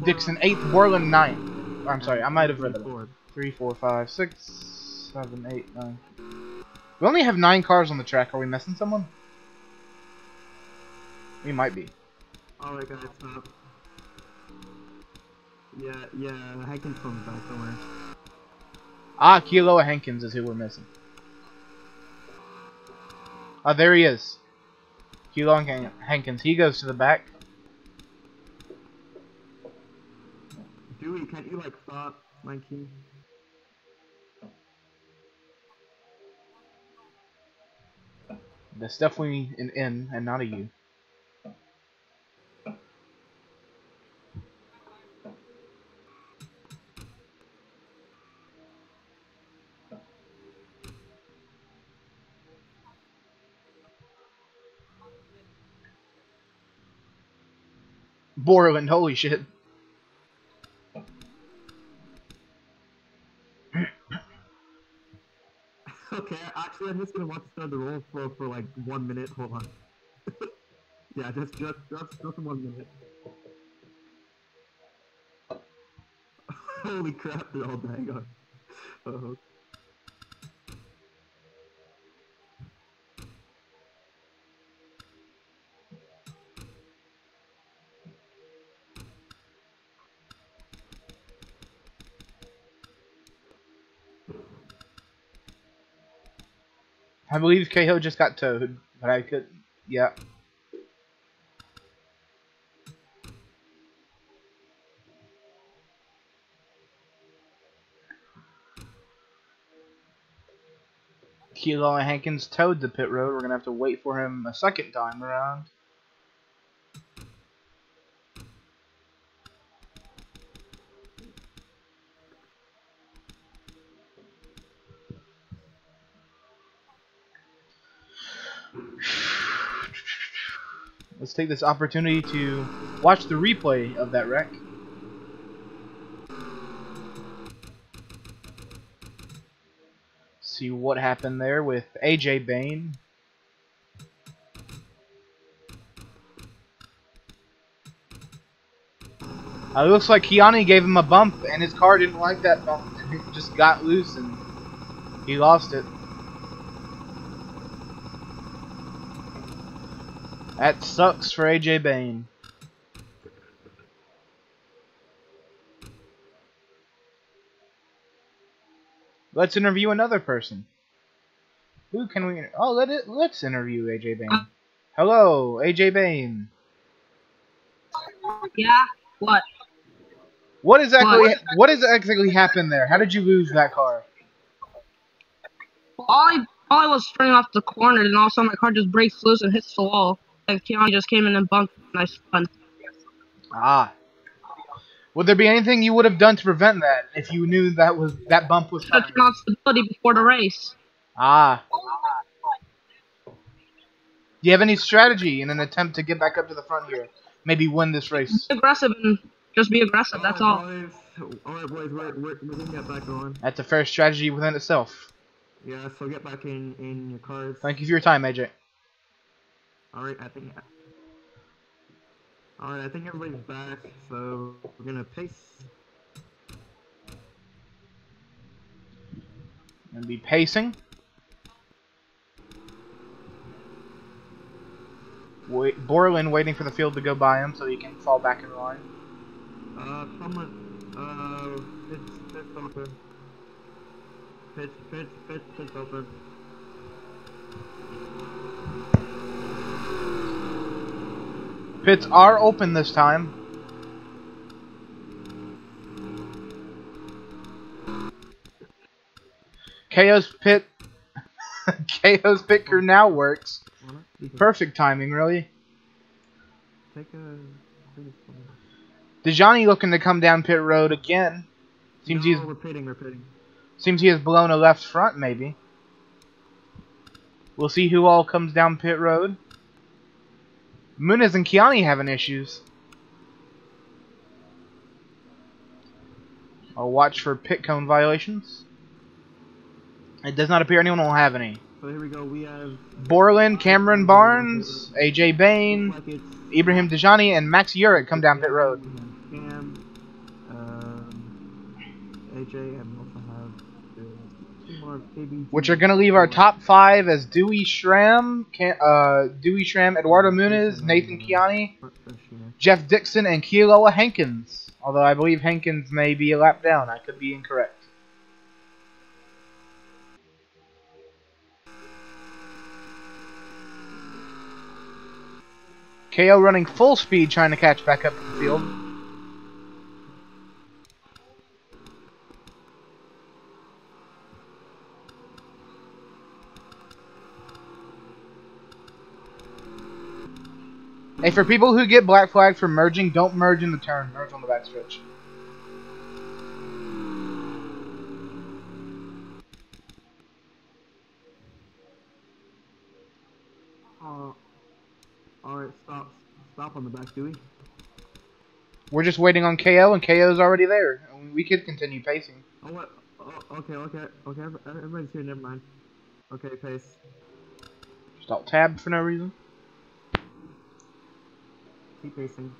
Dixon eighth. Borland ninth. I'm sorry, I might have read it. 3, 4, 5, 6, 7, 8, 9. We only have 9 cars on the track. Are we missing someone? We might be. Alright guys, stop. Yeah, Hankins comes back somewhere. Ah, Kealoha Hankins is who we're missing. Ah, there he is. Kealoha Hankins. He goes to the back. Dewey, can't you like stop, Mikey? That's definitely an N and not a U. Borland, holy shit. Okay, actually I'm just gonna watch the roll for like 1 minute, hold on. Yeah, just 1 minute. Holy crap, they're all dying on. Uh-oh. I believe Kehoe just got towed, but I could, yeah. Kealoha Hankins towed the pit road. We're going to have to wait for him a second time around. Let's take this opportunity to watch the replay of that wreck. see what happened there with AJ Bain. It looks like Kiani gave him a bump, and his car didn't like that bump, and it just got loose, and he lost it. That sucks for AJ Bain. Let's interview another person. Who can we? Oh, let's interview AJ Bain. Hello, AJ Bain. Yeah. What? What exactly happened there? How did you lose that car? All I was sprinting off the corner, and all of a sudden my car just breaks loose and hits the wall. Like Keanu just came in and bumped, and I spun. Ah. Would there be anything you would have done to prevent that if you knew that bump was coming? Turn on stability before the race. Ah. Do you have any strategy in an attempt to get back up to the front here? Maybe win this race. Be aggressive and just be aggressive. That's all. Alright, boys, we're gonna get back on. That's a fair strategy within itself. Yeah, so get back in your cars. Thank you for your time, AJ. Alright, I think everybody's back, so we're gonna pace. Gonna be pacing. Borland waiting for the field to go by him so he can fall back in line. Pitch open. Pitch open. Pits are open this time. KO's pit crew now works. Perfect timing, really. Dejani looking to come down pit road again. Seems we're pitting. Seems he has blown a left front, maybe. We'll see who all comes down pit road. Muniz and Kiani having issues. I'll watch for pit cone violations. It does not appear anyone will have any. So here we go, we have Borland, Cameron Barnes, AJ Bain, Ibrahim Dejani, and Max Urich come down pit road. AJ, and also have two more baby. Which are going to leave our top 5 as Dewey Schramm, Eduardo Muniz, Nathan Kiani, Jeff Dixon, and Kealoha Hankins. Although I believe Hankins may be a lap down. I could be incorrect. KO running full speed trying to catch back up to the field. Hey, for people who get black flagged for merging, don't merge in the turn. Merge on the backstretch. Alright, stop on the back, Dewey. We're just waiting on KO, and KO's already there. We could continue pacing. Oh, what? Oh, okay, everybody's here, never mind. Okay, pace. Just alt tab for no reason. Keep pacing.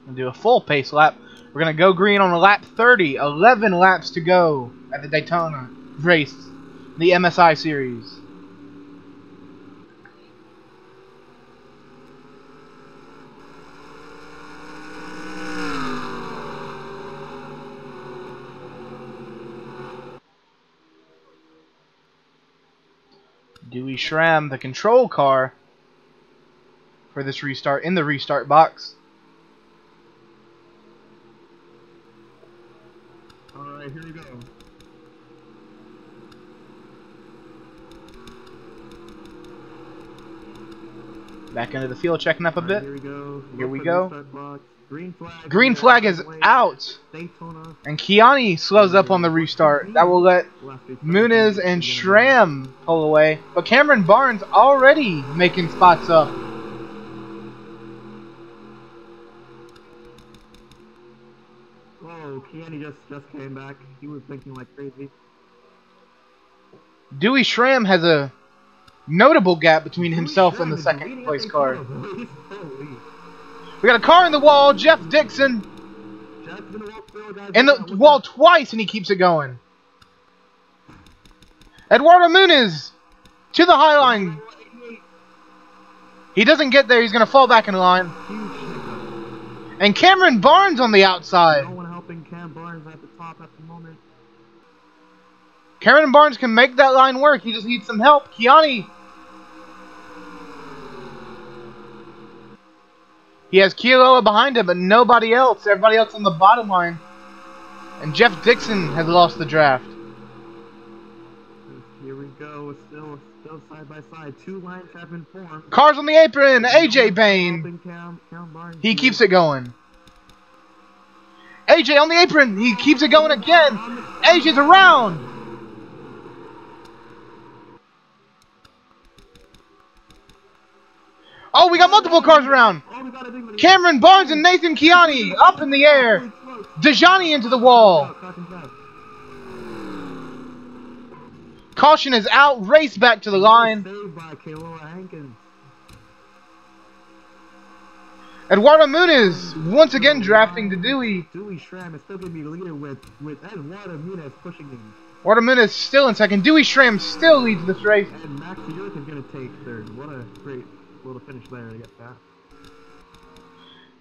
We'll do a full pace lap. We're going to go green on lap 30. 11 laps to go at the Daytona race, the MSI series. Dewey Schramm, the control car for this restart in the restart box. Alright, here we go. Back into the field, checking up a bit. Here we go. Here we go. Green flag. Green flag is out. Daytona. And Kiani slows up on the restart. That will let Muniz and Schramm pull away. But Cameron Barnes already making spots up. Kiani just came back. He was thinking like crazy. Dewey Schramm has a notable gap between himself and the second place car. We got a car in the wall, Jeff Dixon. In the wall twice, and he keeps it going. Eduardo Muniz to the high line. He doesn't get there. He's going to fall back in line. And Cameron Barnes on the outside. No one helping Cam Barnes at the top at the moment. Cameron Barnes can make that line work. He just needs some help. Kiani. He has Kealoha behind him, but nobody else. Everybody else on the bottom line. And Jeff Dixon has lost the draft. Here we go. Still side by side. Two lines have been formed. Cars on the apron. AJ Bain. He keeps it going. AJ on the apron. He keeps it going again. AJ's around. Oh, we got multiple cars around. Cameron Barnes and Nathan Kiani up in the air. Dejani into the wall. Caution is out. Race back to the line. Eduardo Muniz once again drafting to Dewey. Dewey Schramm is still going to be leading with Eduardo Muniz pushing him. Eduardo Muniz still in second. Dewey Schramm still leads this race. And Max York is going to take third. What a great little finish there to get that.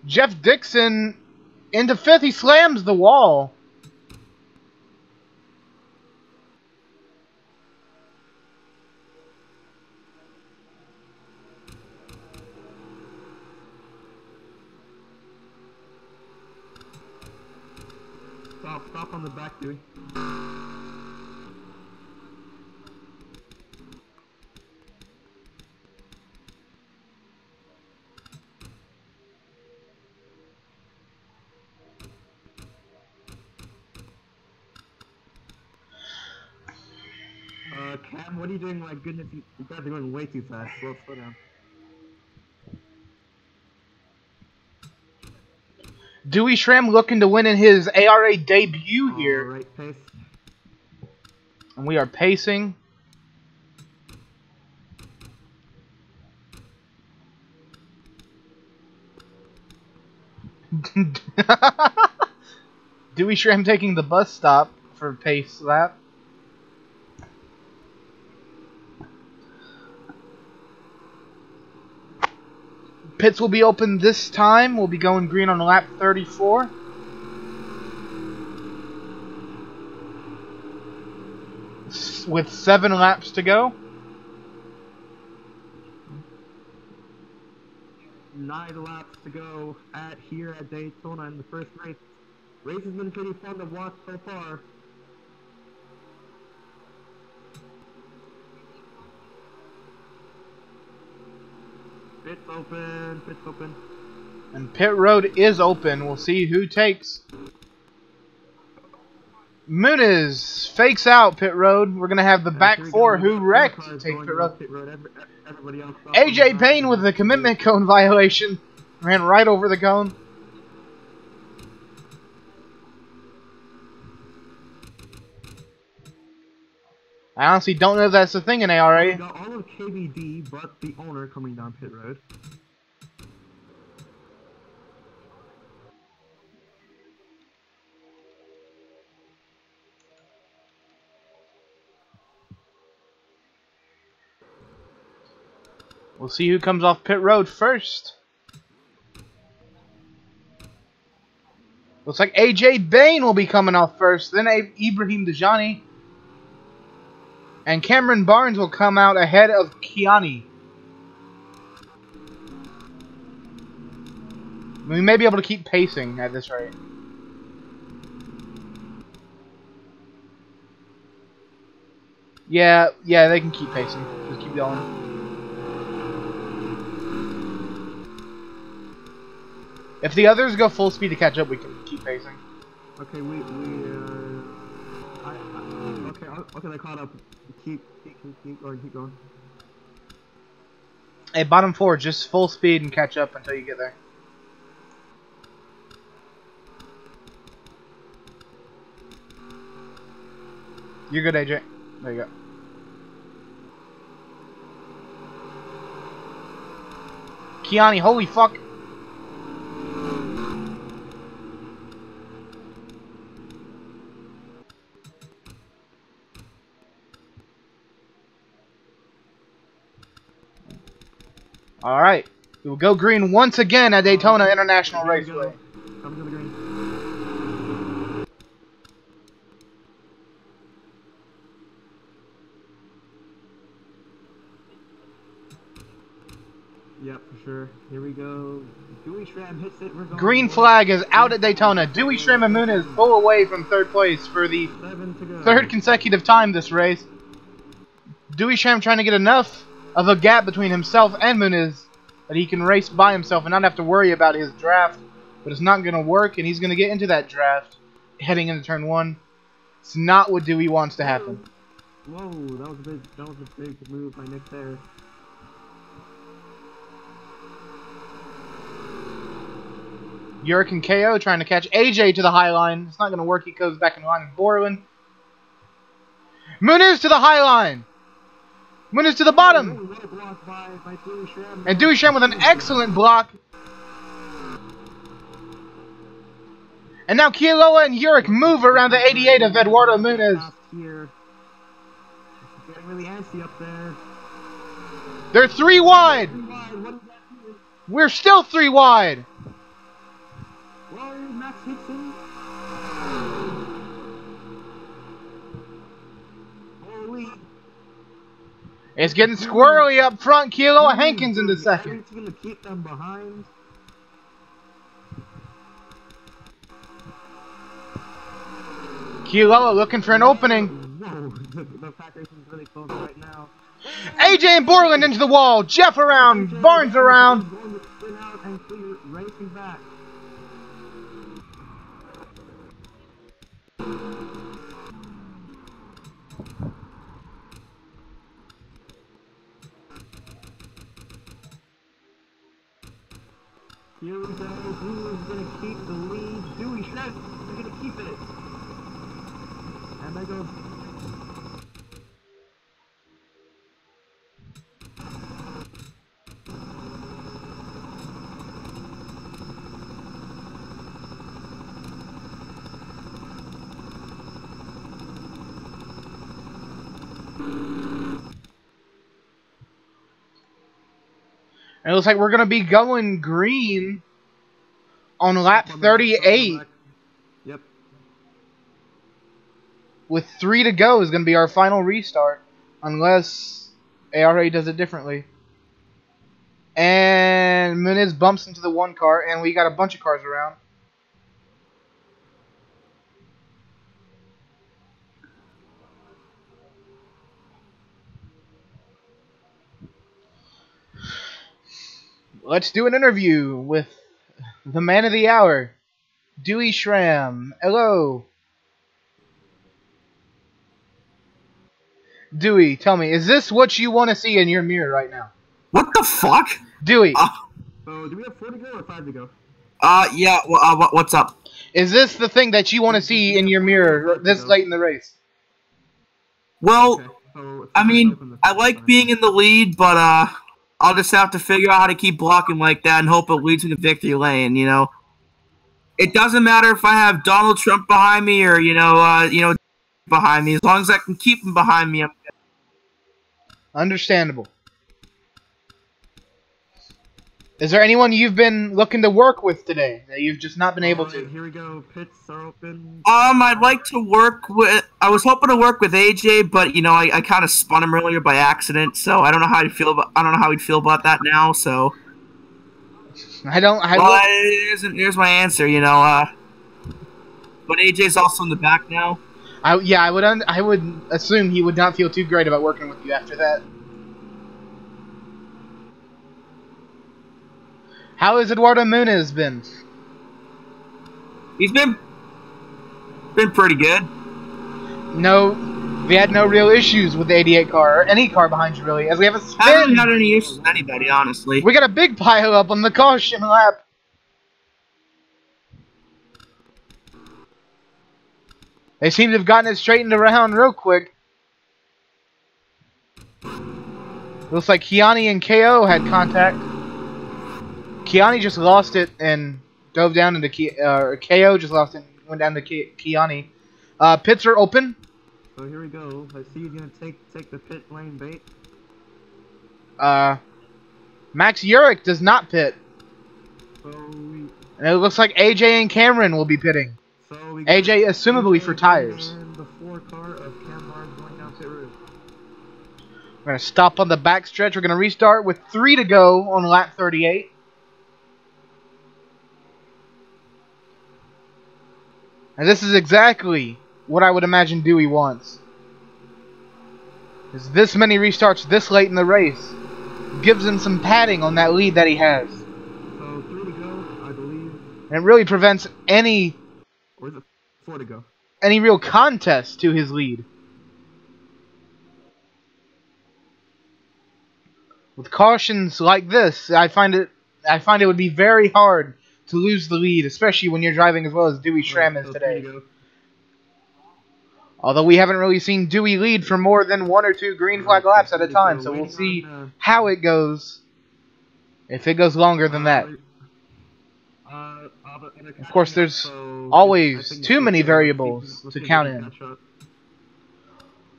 Jeff Dixon into fifth. He slams the wall. Stop on the back, Dewey. Cam, what are you doing? My goodness, you guys are going way too fast. Slow down. Dewey Schramm looking to win in his ARA debut here. Right pace. And we are pacing. Dewey Schramm taking the bus stop for pace lap. Pits will be open this time. We'll be going green on lap 34. With 7 laps to go. 9 laps to go here at Daytona in the first race. Race has been pretty fun to watch so far. Pit's open. And pit road is open. We'll see who takes. Muniz fakes out pit road. We're going to have the back four who wrecked take pit road. AJ Payne with the commitment cone violation. Ran right over the cone. I honestly don't know if that's the thing in ARA. We got all of KBD but the owner coming down pit road. We'll see who comes off pit road first. Looks like AJ Bain will be coming off first, then Ibrahim Dejani. And Cameron Barnes will come out ahead of Kiani. We may be able to keep pacing at this rate. Yeah, they can keep pacing. Just keep going. If the others go full speed to catch up, we can keep pacing. Okay, okay, they caught up. Keep going. Hey, bottom four, just full speed and catch up until you get there. You're good, AJ. There you go. Kiani, holy fuck. Alright. We will go green once again at Daytona International Raceway. Come to the green. Yep, for sure. Here we go. Dewey Schramm hits it. We're going Green flag is out at Daytona. Dewey Schramm and Muniz pull away from third place for the third consecutive time this race. Dewey Schramm trying to get enough of a gap between himself and Muniz that he can race by himself and not have to worry about his draft. But it's not going to work, and he's going to get into that draft heading into turn 1. It's not what Dewey wants to happen. Whoa, that was a big move by Nick there. Yurik and KO trying to catch AJ to the high line. It's not going to work. He goes back in line with Borland. Muniz to the high line. Muniz to the bottom. And Dewey Schramm with an excellent block. And now Kealoha and Yurik move around the 88 of Eduardo Muniz. Getting really antsy up there. They're 3 wide. We're still 3 wide. Whoa, Max hits him. Holy. It's getting squirrely up front. Kealoha Hankins into second. It's going to keep them behind. Kealoha looking for an opening. Whoa, the pack racing is really close right now. AJ and Borland into the wall. Jeff around. Barnes around. Going to spin out and clear, racing back. Here we go. Who is going to keep the lead? Dewey Schramm is going to keep it. And they go. It looks like we're going to be going green on lap 38. Yep. With 3 to go is going to be our final restart. Unless ARA does it differently. And Muniz bumps into the 1 car. And we got a bunch of cars around. Let's do an interview with the man of the hour, Dewey Schramm. Hello. Dewey, tell me, is this what you want to see in your mirror right now? What the fuck? Dewey. So, do we have 4 to go or 5 to go? Yeah, well, what's up? Is this the thing that you want to see in your mirror this late in the race? Well, Okay, so I mean, I like being in the lead, but, I'll just have to figure out how to keep blocking like that and hope it leads me to victory lane, you know? It doesn't matter if I have Donald Trump behind me or, behind me. As long as I can keep him behind me, I'm good. Understandable. Is there anyone you've been looking to work with today that you've just not been able to? Here we go. Pits are open. I'd like to work with... I was hoping to work with AJ, but, I kind of spun him earlier by accident, so I don't know how he'd feel about that now, so... Here's my answer, But AJ's also in the back now. I would assume he would not feel too great about working with you after that. How has Eduardo Muniz been? He's been pretty good. No, we had no real issues with the 88 car, or any car behind you really, as we have a spin. I haven't had any issues with anybody, honestly. We got a big pile up on the caution lap. They seem to have gotten it straightened around real quick. Looks like Kiani and KO had contact. Kiani just lost it and dove down into KO just lost it and went down to Kiani. Pits are open. So here we go. I see you're gonna take the pit lane bait. Max Urich does not pit. So And it looks like AJ and Cameron will be pitting. so we AJ assumably for tires. And the 4 car of Cam Barnes going down pit road. We're going to stop on the back stretch. We're going to restart with 3 to go on lap 38. And this is exactly what I would imagine Dewey wants. Is this many restarts this late in the race gives him some padding on that lead that he has. So 3 to go, I believe. And it really prevents any Or is it 4 to go? any real contest to his lead. With cautions like this, I find it would be very hard to lose the lead, especially when you're driving as well as Dewey Schramm is today. Although we haven't really seen Dewey lead for more than 1 or 2 green flag laps at a time, so we'll see how it goes. If it goes longer than that. Of course, there's always too many variables to count in.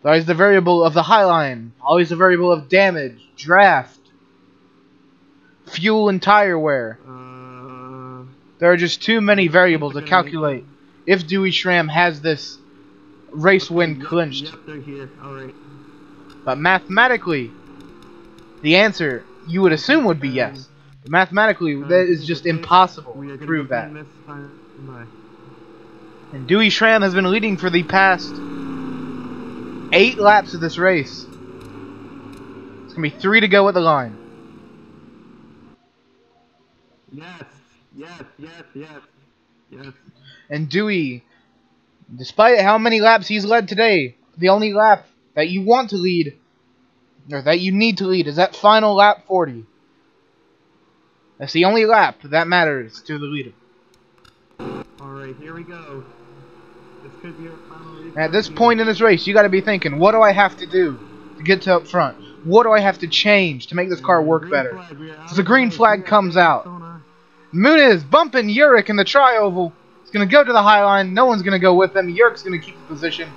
There's the variable of the high line, always the variable of damage, draft, fuel and tire wear. There are just too many variables to calculate if Dewey Schramm has this race win clinched. Yep, they're here. All right. But mathematically, the answer you would assume would be yes. But mathematically, that is just impossible to prove that. And Dewey Schramm has been leading for the past 8 laps of this race. It's going to be 3 to go at the line. Yes, yes, yes, yes, yes. And Dewey, despite how many laps he's led today, the only lap that you want to lead, or that you need to lead, is that final lap 40. That's the only lap that matters to the leader. Alright, here we go. This could be our final race. At this point in this race, you got to be thinking, what do I have to do to get to up front? What do I have to change to make this car work better? So the green flag comes out. Muniz bumping Urich in the tri-oval. He's going to go to the high line. No one's going to go with him. Urich's going to keep the position.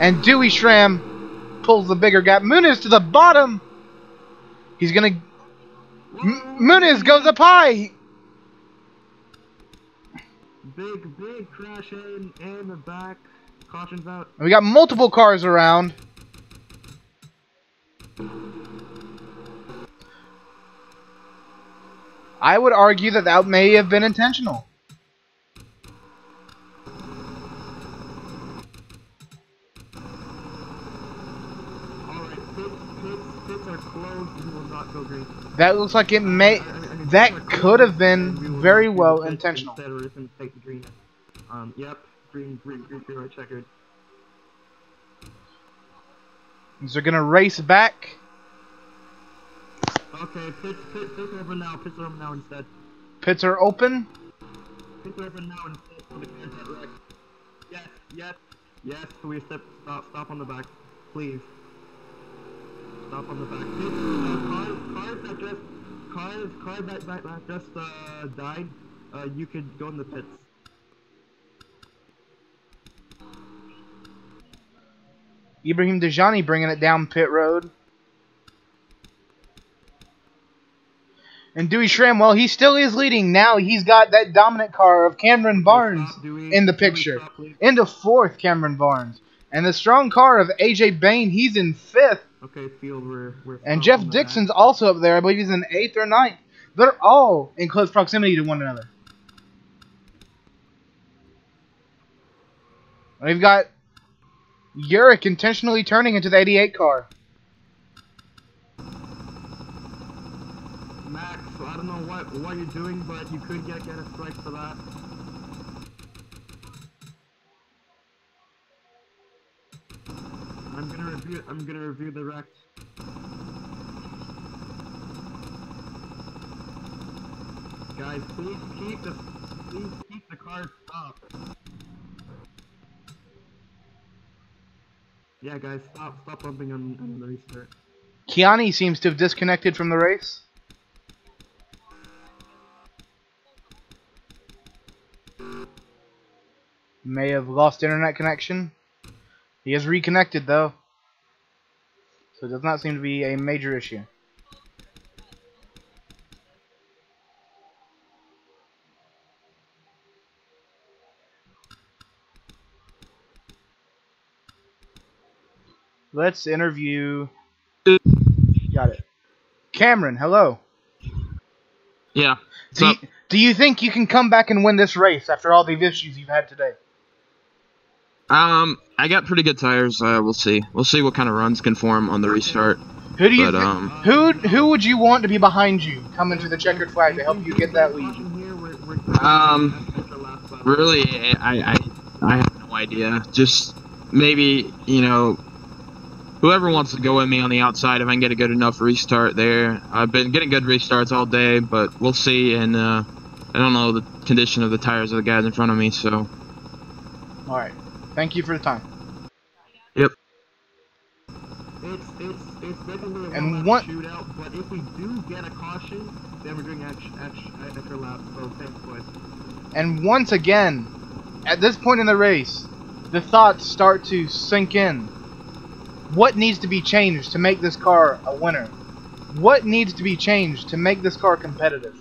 And Dewey Schramm pulls the bigger gap. Muniz to the bottom. He's going to... Muniz goes up high. Big crash in the back. Caution's out. And we got multiple cars around. I would argue that that may have been intentional. Alright, pits are closed. We will not go green. That looks like it may... That could have been very well intentional. Instead, we're just going to take the green. Yep. Green, right checkered. So they're going to race back. Okay, pits are open now. Pits are open now instead. Pits are open. Pits are open now instead for the contact wreck. Yes. We stop on the back, please. Stop on the back. Pits, cars that just died. You could go in the pits. Ibrahim Dejani bringing it down pit road. And Dewey Schramm, well, he still is leading. Now he's got that dominant car of Cameron Barnes in the picture. Into 4th, Cameron Barnes. And the strong car of AJ Bain, he's in 5th. Okay, field, we're and Jeff Dixon's also up there. I believe he's in 8th or 9th. They're all in close proximity to one another. We've got Urich intentionally turning into the 88 car. Max, I don't know what you're doing, but you could get a strike for that. I'm gonna review the wreck. Guys, please keep the cars stopped. Yeah, guys, stop bumping on the restart. Kiani seems to have disconnected from the race. May have lost internet connection. He has reconnected though, so it does not seem to be a major issue. Let's interview. Got it. Cameron, hello. Yeah. Do you think you can come back and win this race after all the issues you've had today? I got pretty good tires. We'll see. We'll see what kind of runs can form on the restart. Who do you who would you want to be behind you coming to the checkered flag to help you get that lead? Really, I have no idea. Just maybe, you know, whoever wants to go with me on the outside if I can get a good enough restart there. I've been getting good restarts all day, but we'll see. And I don't know the condition of the tires of the guys in front of me, so. All right. Thank you for the time. Yep. It's basically a And one-lap shootout, but if we do get a caution, then we're doing extra laps, so thanks, boys. And once again, at this point in the race, the thoughts start to sink in. What needs to be changed to make this car a winner? What needs to be changed to make this car competitive?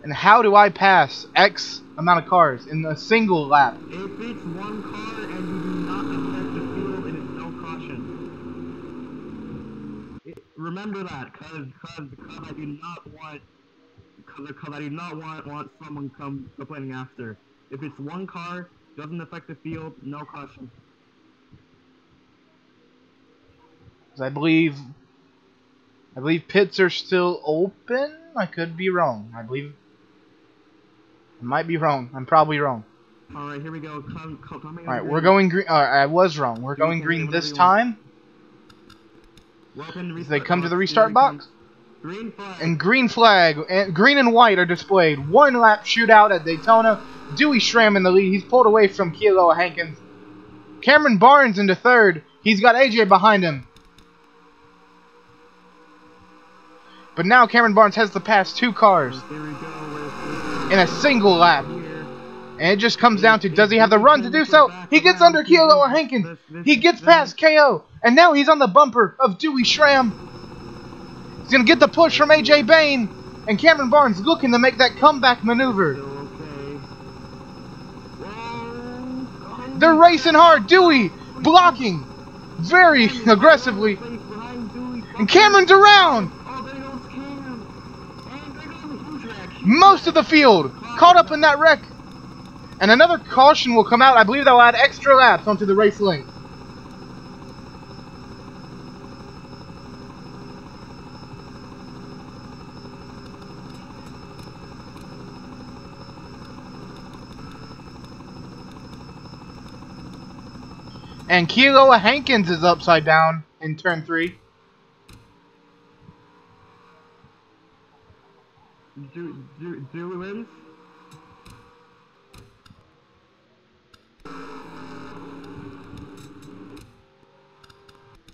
And how do I pass X amount of cars in a single lap? If it's one car and you do not affect the field, it is no caution. Remember that, because I do not want someone complaining after. If it's one car, doesn't affect the field, no caution. I believe pits are still open. I could be wrong. I might be wrong. I'm probably wrong. Alright, here we go. Alright, we're going green. I was wrong. We're going green this time. They come to the restart box. Green flag. And green flag. And green and white are displayed. One lap shootout at Daytona. Dewey Schramm in the lead. He's pulled away from Kilo Hankins. Cameron Barnes into third. He's got AJ behind him. But now Cameron Barnes has to pass two cars in a single lap. And it just comes down to, does he have the run to do so? He gets under Kilo Hankins. He gets past KO. And now he's on the bumper of Dewey Schramm. He's going to get the push from AJ Bain. And Cameron Barnes looking to make that comeback maneuver. They're racing hard. Dewey blocking very aggressively. And Cameron's around. Most of the field caught up in that wreck. And another caution will come out. I believe they'll add extra laps onto the race lane. And Kilo Hankins is upside down in turn 3. Dewey wins.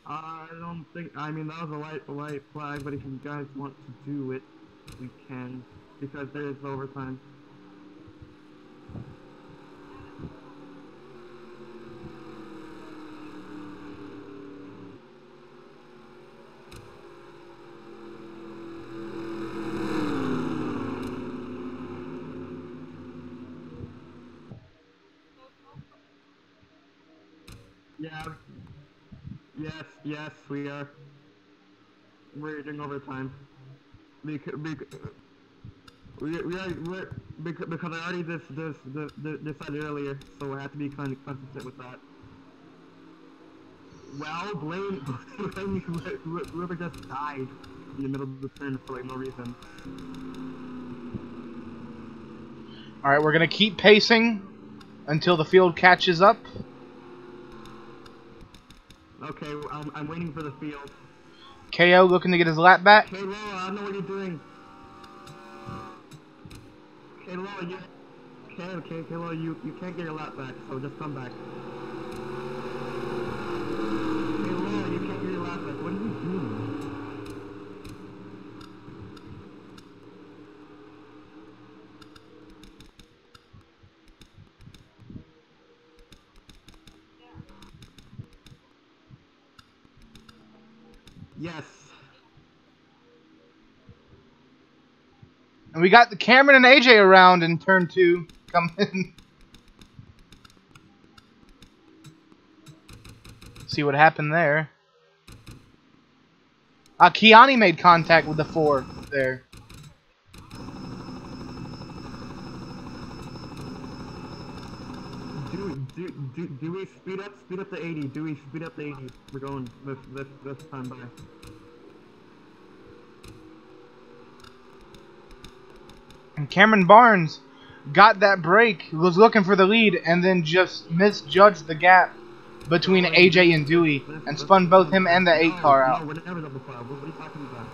I don't think. I mean, that was a white flag, but if you guys want to do it, we can, because there is overtime. Yeah. Yes, we are. We're doing overtime. Because I already decided earlier, so we have to be kind of consistent with that. Well, blame whoever just died in the middle of the turn for like no reason. Alright, we're going to keep pacing until the field catches up. Okay, I'm waiting for the field. KO looking to get his lap back. Hey, Lola, I don't know what you're doing. Hey, Lola, you can't get your lap back, so just come back. Yes. And we got the Cameron and AJ around in turn 2 coming. See what happened there. Kiani made contact with the 4 there. Dewey, speed up to 80. Dewey, speed up to 80. We're going this time by. And Cameron Barnes got that break, was looking for the lead, and then just misjudged the gap between AJ and Dewey, and spun both him and the 8 car out. No, we're never double file. What are you talking about?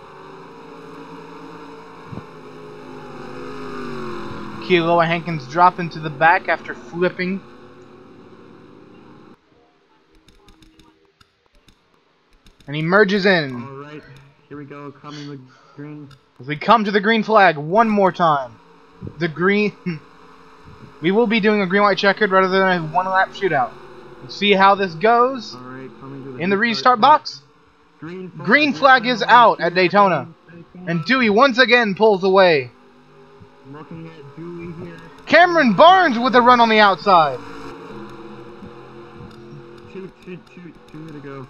Kealoha Hankins drop into the back after flipping. And he merges in. Alright, here we go, coming the green. As we come to the green flag one more time. The green... we will be doing a green-white checkered rather than a one-lap shootout. We'll see how this goes. Alright, coming to the in the restart box. Green flag is out at Daytona. And Dewey once again pulls away. Looking at Dewey here. Cameron Barnes with a run on the outside. Two to go.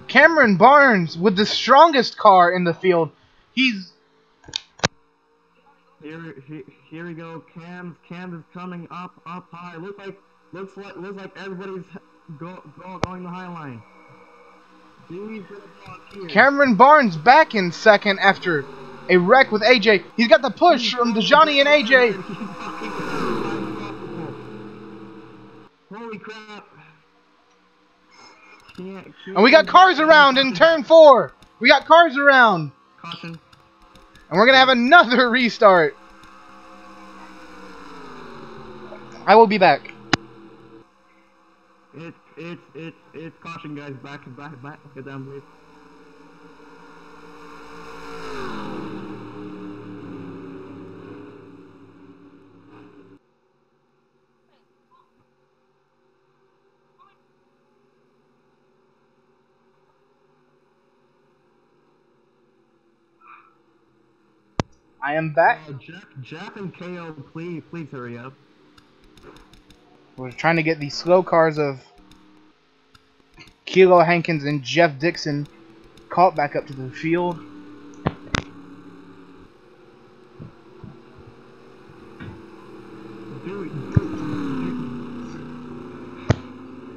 Cameron Barnes with the strongest car in the field. He's... Here we go. Cam is coming up high. Looks like everybody's going the high line. Dewey's gonna go up here. Cameron Barnes back in second after a wreck with AJ. He's got the push from Dejani and AJ. Holy crap. And we got cars around in turn 4. We got cars around. Caution. And we're going to have another restart. I will be back. It's caution, guys. Back. Get down, please. I am back. Jeff and KO, please hurry up. We're trying to get the slow cars of Kealoha Hankins and Jeff Dixon caught back up to the field.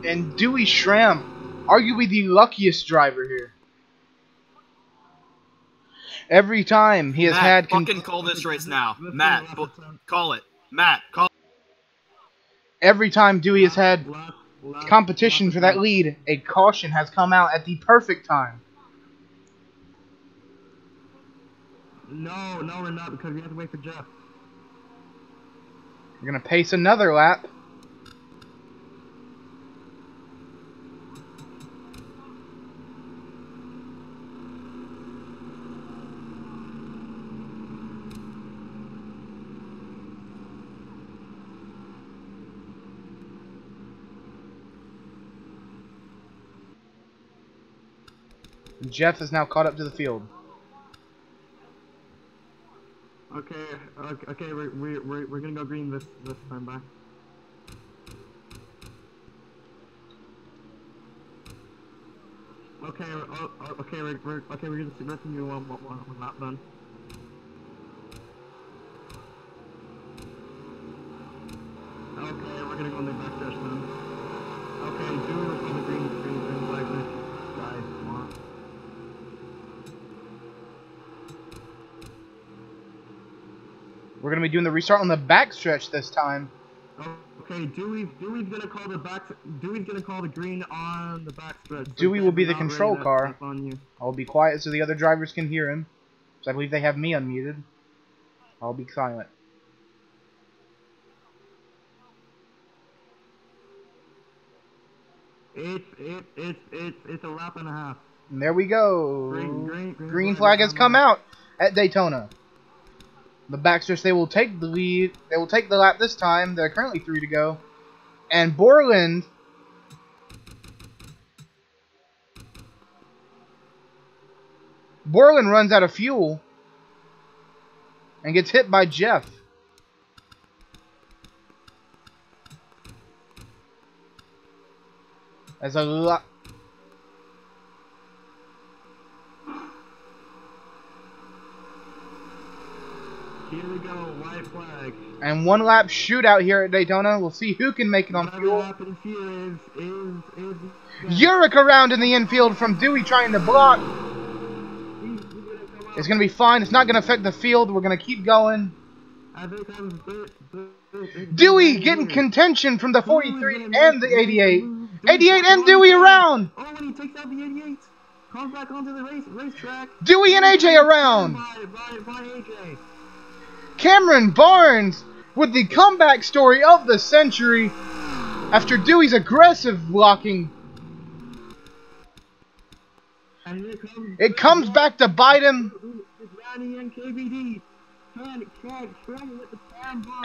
And Dewey Schramm, arguably the luckiest driver here. Every time he has had... fucking call this race now. Matt, call it. Matt, call it. Every time Dewey has had competition for that lead, a caution has come out at the perfect time. No, we're not, because we have to wait for Jeff. We're going to pace another lap. Jeff is now caught up to the field. Okay, we're gonna go green this time, bye. Okay, we're gonna see nothing you one lap done. Okay, we're gonna go in the back dash then. Okay, do it on the green flag there. Guys, come on. We're going to be doing the restart on the backstretch this time. Okay, Dewey's gonna call the back. Dewey's gonna call the green on the backstretch. So Dewey will be the control car. On you. I'll be quiet so the other drivers can hear him. So I believe they have me unmuted. I'll be silent. It's a lap and a half. And there we go. Green flag has come out at Daytona. The backstretch, they will take the lead. They will take the lap this time. There are currently 3 to go. And Borland runs out of fuel and gets hit by Jeff. As a lot. Here we go, white flag. And one lap shootout here at Daytona. We'll see who can make it on Whatever fuel. happens here is Urich around in the infield from Dewey trying to block. It's going to be fine. It's not going to affect the field. We're going to keep going. Dewey getting contention from the 43 and the 88. 88 and Dewey around. Oh, when he takes out the 88, comes back onto the racetrack. Dewey and AJ around. Bye, AJ. Cameron Barnes with the comeback story of the century after Dewey's aggressive blocking. It comes back to bite him.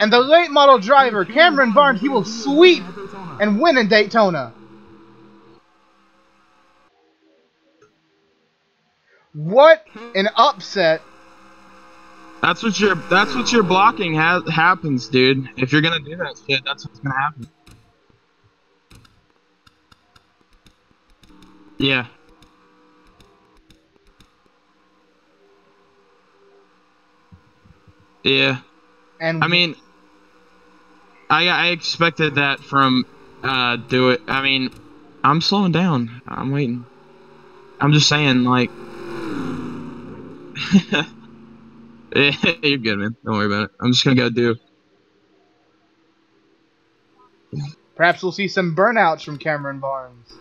And the late model driver, Cameron Barnes, he will sweep and win in Daytona. What an upset. That's what your blocking happens, dude. If you're gonna do that shit, that's what's gonna happen. Yeah. Yeah. And I mean, I expected that from Do It. I mean, I'm slowing down. I'm waiting. I'm just saying, like. You're good, man. Don't worry about it. I'm just gonna go do. Perhaps we'll see some burnouts from Cameron Barnes.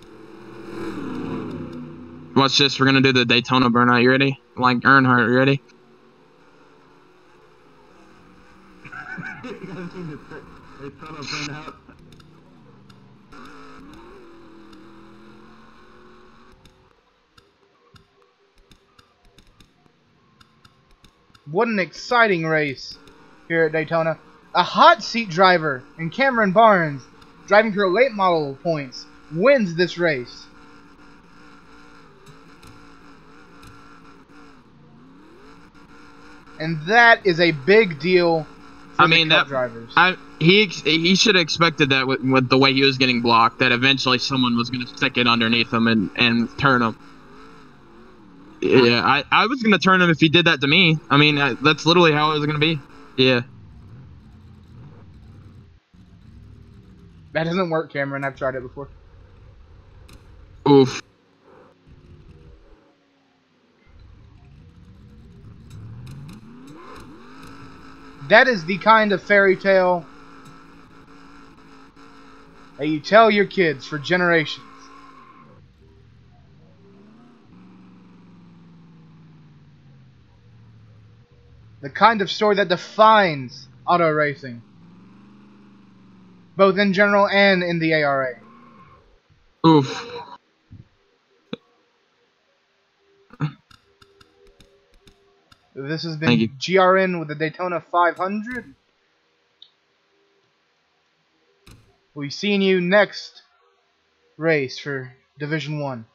Watch this. We're gonna do the Daytona burnout. You ready? Like Earnhardt, you ready? Daytona burnout. What an exciting race here at Daytona. A hot seat driver in Cameron Barnes, driving for late model points, wins this race. And that is a big deal for the Cup drivers. He should have expected that with the way he was getting blocked, that eventually someone was going to stick it underneath him and turn him. Yeah, I was going to turn him if he did that to me. I mean, that's literally how it was going to be. Yeah. That doesn't work, Cameron. I've tried it before. Oof. That is the kind of fairy tale that you tell your kids for generations. The kind of story that defines auto racing, both in general and in the ARA. Oof. This has been GRN with the Daytona 500. We'll be seeing you next race for Division 1.